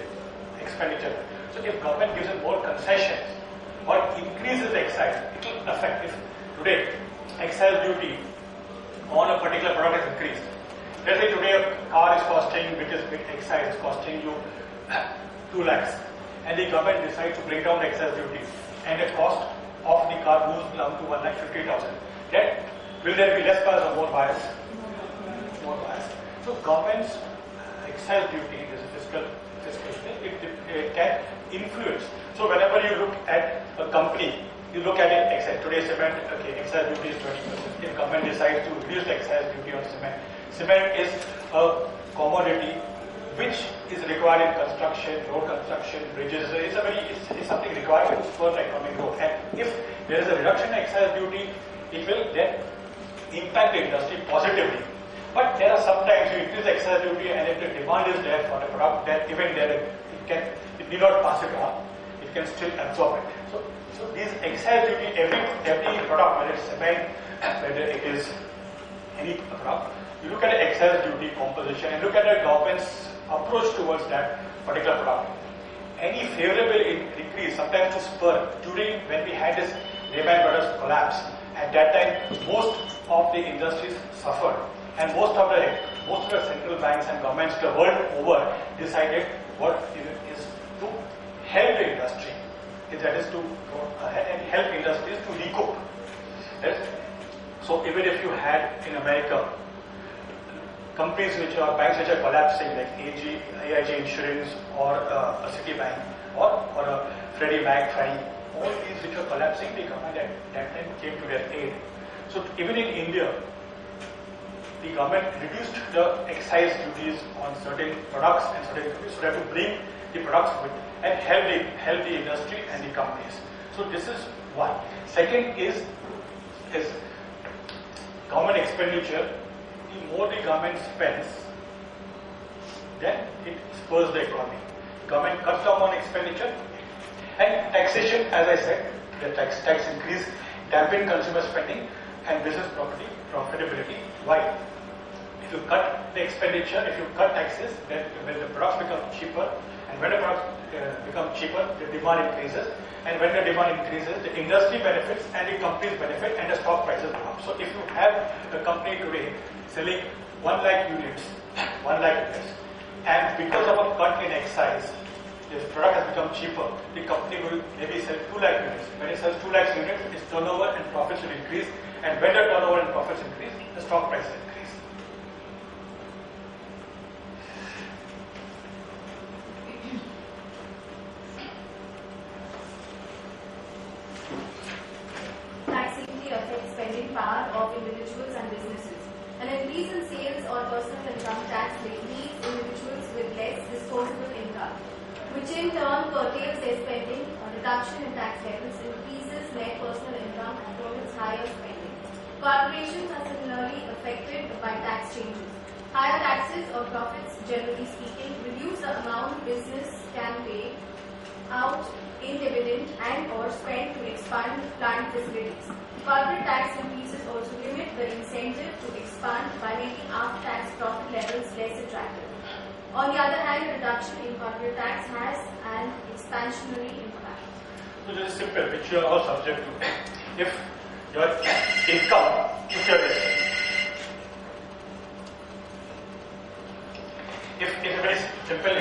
expenditure. So if government gives it more concessions or increases the excise, it will affect. If today excise duty on a particular product is increased, let's say today a car is costing, which is with excise, is costing you 2 lakhs, and the government decides to bring down the excise duty, and the cost of the car moves down to 1,50,000. Then will there be less cars or more buyers? More buyers. So government's excise duty is a fiscal thing. It can influence. So whenever you look at a company, you look at it excise. Today cement, okay, excise duty is 20%. If government decides to reduce the excise duty on cement, cement is a commodity which is required in construction, road construction, bridges. It's something required to spur the economic growth. And if there is a reduction in excise duty, it will then impact the industry positively. But there are sometimes you increase the excise duty, and if the demand is there for the product, then even then it need not pass it on. It can still absorb it. So these excise duty, every product, whether it's cement, whether it is any product, you look at the excise duty composition and look at the government's approach towards that particular product. Any favorable increase, sometimes to spur, during when we had this Lehman Brothers collapse, at that time most of the industries suffered, and most of the central banks and governments the world over decided what is to help the industry. That is to go ahead and help industries to recoup. Yes? So even if you had in America companies which are banks which are collapsing, like AIG Insurance or a Citibank or a Freddie Mac, all these which are collapsing, the government at that time came to their aid. So even in India, the government reduced the excise duties on certain products and certain companies so that to bring the products with and help the industry and the companies. So this is one. Second is government expenditure. The more the government spends, then it spurs the economy. Government cuts down on expenditure, and taxation, as I said, the tax increase dampen consumer spending and business profitability. Why? If you cut the expenditure, if you cut taxes, then when the products become cheaper, and when the products become cheaper, the demand increases, and when the demand increases, the industry benefits and the companies benefit, and the stock prices go up. So if you have a company today selling 1 lakh units, and because of a cut in excise, the product has become cheaper, the company will maybe sell 2 lakh units. When it sells 2 lakh units, its turnover and profits will increase, and when the turnover and profits increase, the stock price will increase. Tax simply affects spending power of individuals and businesses. An increase in sales or personal income tax leaves individuals with less disposable income, which in turn curtails their spending. A reduction in tax levels increases net personal income and promotes higher spending. Corporations are similarly affected by tax changes. Higher taxes or profits, generally speaking, reduce the amount business can pay out in dividend and or spend to expand plant facilities. Corporate tax increases also limit the incentive to expand by making after-tax profit levels less attractive. On the other hand, reduction in corporate tax has an expansionary impact. So this is simple, which you are all subject to. If your income, if it's very simple,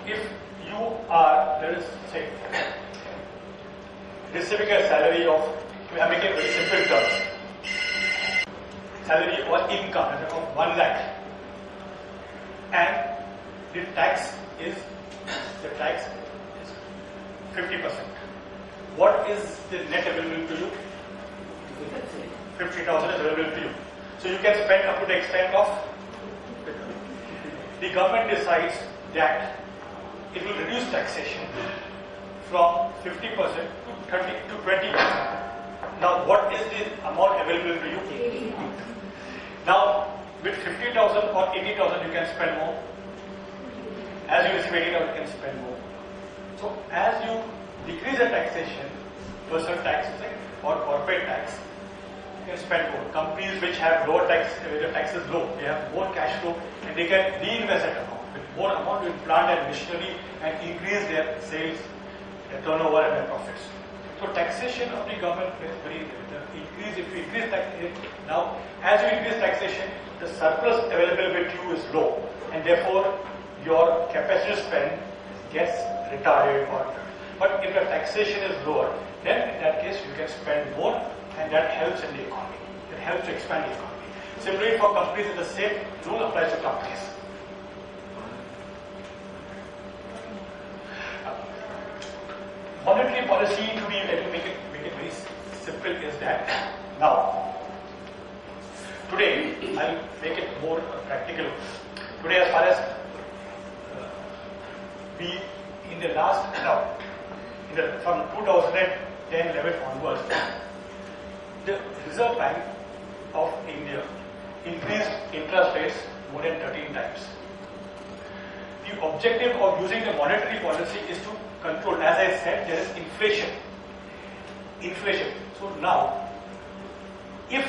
if you are, let us say, receiving a salary of, we are making very simple terms, salary or income of 1 lakh, and the tax is 50%. What is the net available to you? 50,000 is available to you. So you can spend up to the extent of, the government decides that it will reduce taxation from 50% to 20%. Now what is the amount available to you? Now with 50,000 or 80,000 you can spend more. As you receive 80,000 you can spend more. So as you decrease the taxation, personal tax or corporate tax, you can spend more. Companies which have lower tax, where the tax is low, they have more cash flow and they can reinvest that amount. With more amount in plant and machinery and increase their sales, their turnover and their profits. So taxation of the government is very increase. If you increase tax, now as you increase taxation, the surplus available with you is low, and therefore your capacity to spend gets retarded. But if the taxation is lower, then in that case you can spend more, and that helps in the economy. It helps to expand the economy. Similarly, for companies, the same rule applies to companies. Monetary policy, to make it very simple, is that now, today, I'll make it more practical. Today, as far as in the last, from 2010-11 onwards, the Reserve Bank of India increased interest rates more than 13 times. The objective of using the monetary policy is to control. As I said, there is inflation. So now, if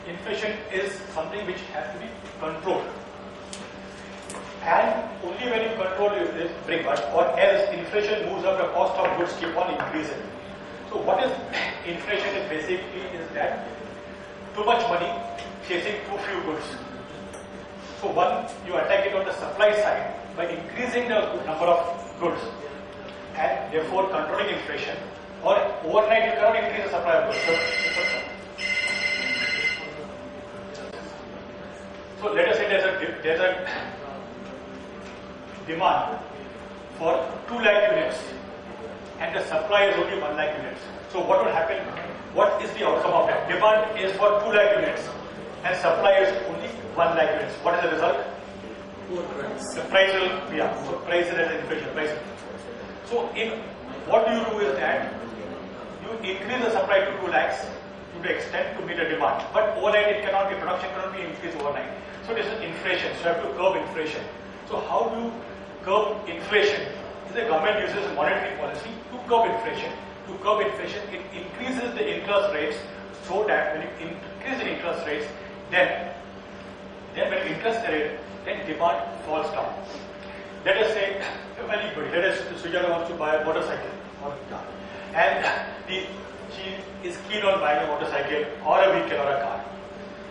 inflation is something which has to be controlled, and only when you control this bring much, or else inflation moves up, the cost of goods keep on increasing. So what is inflation is basically is that too much money chasing too few goods. So one, you attack it on the supply side by increasing the number of goods and therefore controlling inflation, or overnight you cannot increase the supply of goods. So let us say there's a demand for 2 lakh units and the supply is only 1 lakh units. So what will happen? What is the outcome of that? Demand is for 2 lakh units and supply is only 1 lakh units. What is the result? The price will be up. So price is an inflation. Price. So what you do is that you increase the supply to 2 lakhs to the extent to meet the demand. But overnight it cannot be, production cannot be increased overnight. So this is inflation. So you have to curb inflation. So how do you curb inflation? The government uses monetary policy to curb inflation. To curb inflation, it increases the interest rates so that when you increase the interest rates, then when you interest the rate, then demand falls down. let us say, anybody, let us say Sujata wants to buy a motorcycle or a car, and she is keen on buying a motorcycle or a vehicle or a car.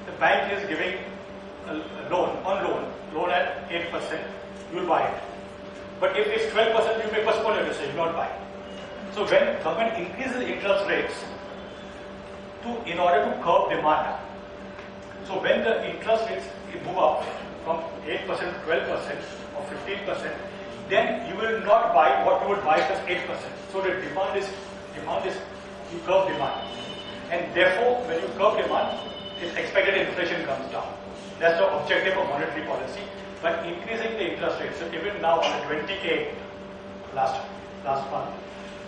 The bank is giving a loan at 8%, you will buy it. But if it's 12%, you may postpone your decision, you will not buy. So when government increases interest rates in order to curb demand, so when the interest rates move up from 8% to 12% or 15%, then you will not buy what you would buy plus 8%. So the demand is you curb demand, and therefore when you curb demand, it's expected inflation comes down. That's the objective of monetary policy. But increasing the interest rates, so even now on the 28th last month,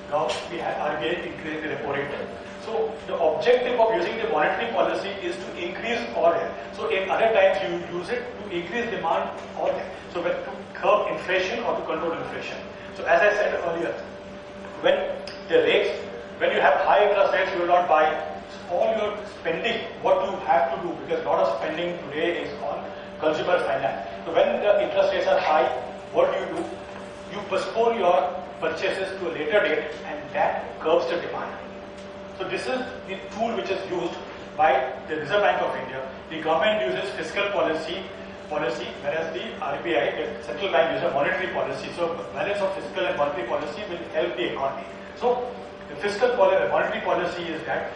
now we had RBI increasing the repo rate. So the objective of using the monetary policy is to increase order. So in other times you use it to increase demand or so when to curb inflation or to control inflation. So as I said earlier, when you have high interest rates, you will not buy all your spending, what you have to do, because a lot of spending today is on consumer finance. So when the interest rates are high, what do? You postpone your purchases to a later date, and that curbs the demand. So this is the tool which is used by the Reserve Bank of India. The government uses fiscal policy, whereas the RBI, the central bank, uses a monetary policy. So balance of fiscal and monetary policy will help the economy. So the fiscal policy, monetary policy is that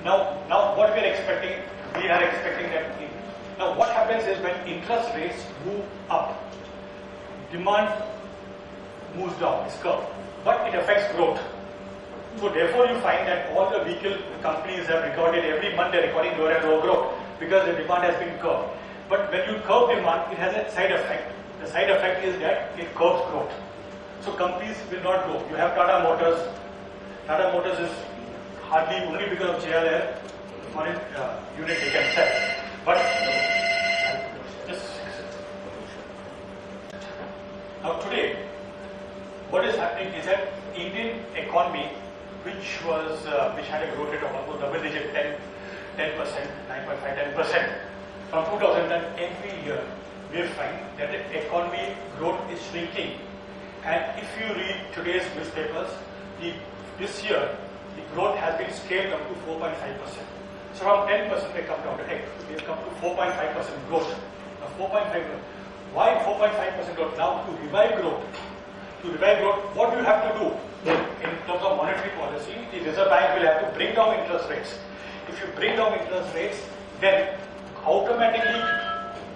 now what we are expecting that now what happens is when interest rates move up, demand moves down, is curved, but it affects growth. So therefore you find that all the vehicle companies have recorded every month they're recording lower and lower growth because the demand has been curbed. But when you curb demand, it has a side effect. The side effect is that it curbs growth. So companies will not grow. You have Tata Motors. Tata Motors is hardly only because of JLR foreign unit they can sell. But now today, what is happening is that Indian economy, which had a growth rate of almost double digit 10%, 9.5, 10%, from 2010 every year, we find that the economy growth is shrinking. And if you read today's newspapers, this year the growth has been scaled up to 4.5%. So from 10% they come down to 8. They have come to 4.5% growth. Now 4.5 growth. Why 4.5% growth? Now to revive growth, what do you have to do? In terms of monetary policy, the Reserve Bank will have to bring down interest rates. If you bring down interest rates, then automatically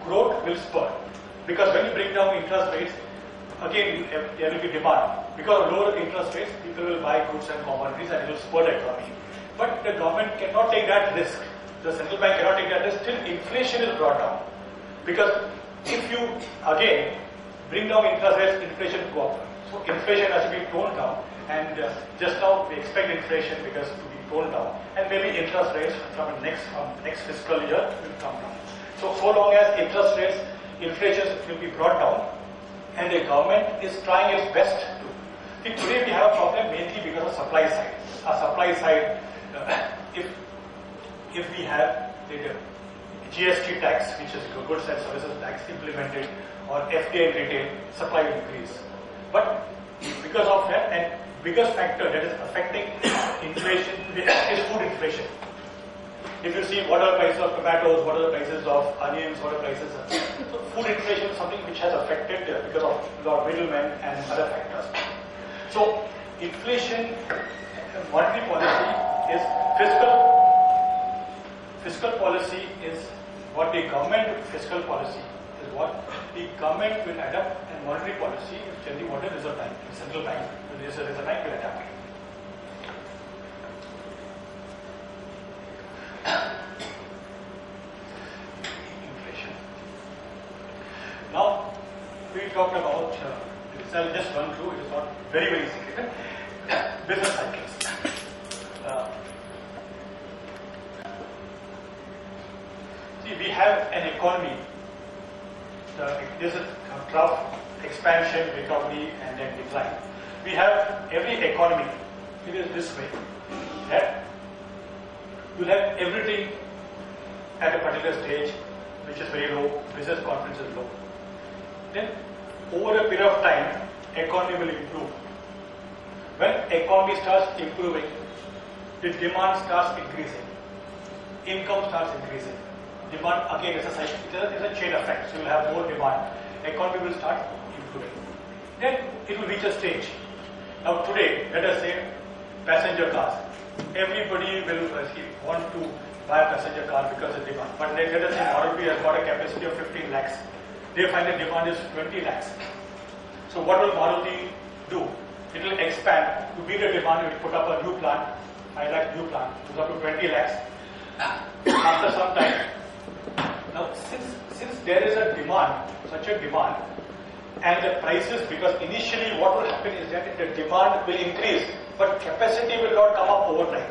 growth will spur. Because when you bring down interest rates, again there will be demand. Because of lower interest rates, people will buy goods and commodities and it will spur the economy. But the government cannot take that risk. The central bank cannot take that risk till inflation is brought down. Because if you again bring down interest rates, inflation will go up. So inflation has to be toned down, and just now we expect inflation because to be toned down, and maybe interest rates from next fiscal year will come down. So long as interest rates, inflation will be brought down, and the government is trying its best to. See, today we have a problem mainly because of supply side. Our supply side, if we have the GST tax, which is goods and services tax, implemented, or FDI retail, supply will increase. But because of that, and biggest factor that is affecting inflation today is food inflation. If you see what are the prices of tomatoes, what are the prices of onions, what are the prices of so food inflation is something which has affected because of a lot of middlemen and other factors. So inflation, monetary policy is fiscal policy is what the government fiscal policy is what the government will adapt, and monetary policy is generally what the Reserve Bank, the central bank, the Reserve Bank will adapt. Inflation. Now we talked about this. I'll just run through. It is not very significant. Business cycles. See, we have an economy. There's a trough, expansion, recovery, and then decline. We have every economy. It is this way that you have everything at a particular stage, which is very low. Business confidence is low. Then over a period of time, economy will improve. When economy starts improving, the demand starts increasing, income starts increasing. Demand again is a cycle, it is a chain effect. So you will have more demand, economy will start improving. Then it will reach a stage. Now today, let us say passenger cars. Everybody will want to buy a passenger car because of demand. But let us say Maruti has got a capacity of 15 lakhs. They find the demand is 20 lakhs. So what will Maruti do? It will expand. To meet the demand, it will put up a new plant, 5 lakh new plant, goes up to 20 lakhs. After some time, now since there is a demand, such a demand, and the prices, because initially what will happen is that the demand will increase, but capacity will not come up overnight.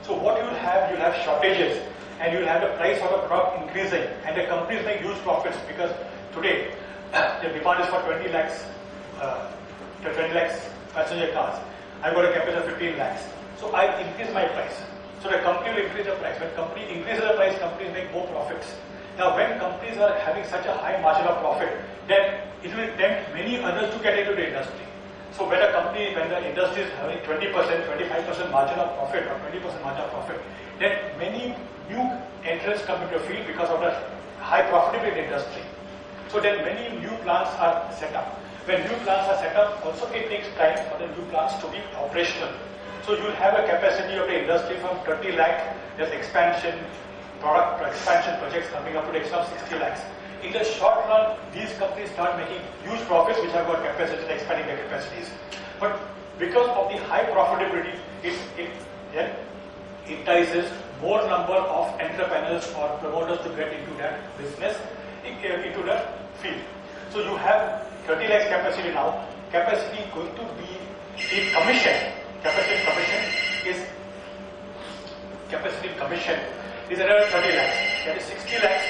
So what you will have shortages, and you will have the price of the product increasing, and the companies make huge profits because today the demand is for 20 lakhs passenger cars. I got a capacity of 15 lakhs. So I increase my price. So the company will increase the price. When company increases the price, companies make more profits. Now when companies are having such a high margin of profit, then it will tempt many others to get into the industry. So when the industry is having 20%, 25% margin of profit or 20% margin of profit, then many new entrants come into the field because of the high profitability industry. So then many new plants are set up. When new plants are set up, also it takes time for the new plants to be operational. So you will have a capacity of the industry from 30 lakh, there's expansion projects coming up to the extent of 60 lakhs. In the short run, these companies start making huge profits which have got capacity, expanding their capacities. But because of the high profitability, it then entices more number of entrepreneurs or promoters to get into that business, into the field. So you have 30 lakhs capacity now. Capacity going to be in commission. Capacity commission is another 30 lakhs. That is 60 lakhs.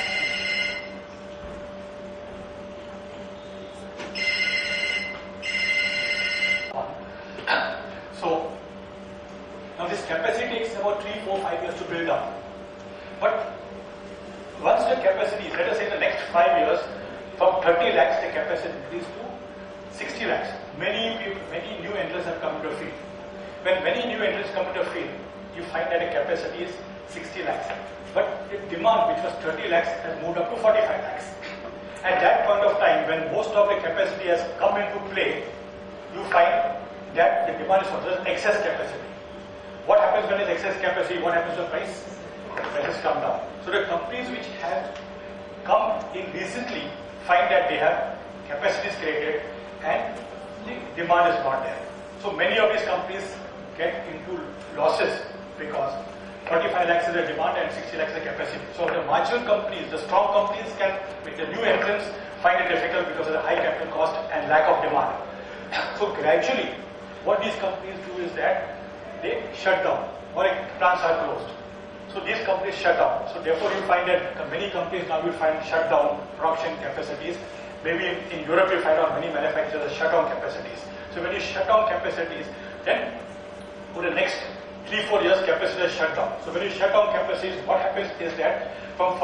So now this capacity takes about 3, 4, 5 years to build up. But once the capacity, let us say in the next 5 years, from 30 lakhs the capacity increased to 60 lakhs. Many new entrants have come into the field. When many new entrants come into the field, you find that the capacity is 60 lakhs. But the demand, which was 30 lakhs, has moved up to 45 lakhs. At that point of time, when most of the capacity has come into play, you find that the demand is for excess capacity. What happens when there is excess capacity? What happens to the price? Prices come down. So the companies which have come in recently find that they have capacities created and the demand is not there. So many of these companies get into losses because 45 lakhs is the demand and 60 lakhs is the capacity. So the marginal companies, the strong companies can, with the new entrants, find it difficult because of the high capital cost and lack of demand. So gradually, what these companies do is that they shut down or plants are closed. So these companies shut down. So therefore you find that many companies now will find shut down production capacities. Maybe in Europe you find out many manufacturers shut down capacities. So when you shut down capacities, then for the next 3-4 years capacity is shut down. So when you shut down capacities, what happens is that from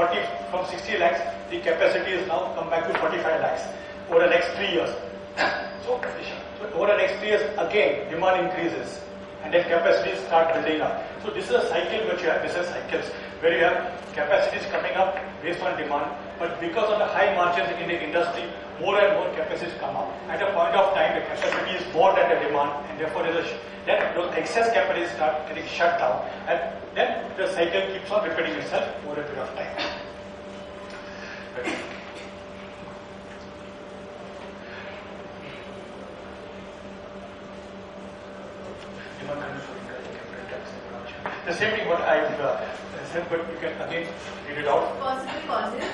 60 lakhs, the capacity is now come back to 45 lakhs over the next 3 years. So over the next 3 years, again, demand increases and then capacities start building up. So this is a cycle which you have, business cycles, where you have capacities coming up based on demand, but because of the high margins in the industry, more and more capacities come up. At a point of time, the capacity is more than the demand, and therefore then those excess capacities start getting shut down, and then the cycle keeps on repeating itself over a period of time. The same thing what I've said, but you can again read it out. Possible causes.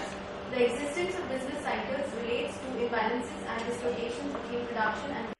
The existence of business cycles relates to imbalances and dislocations between production and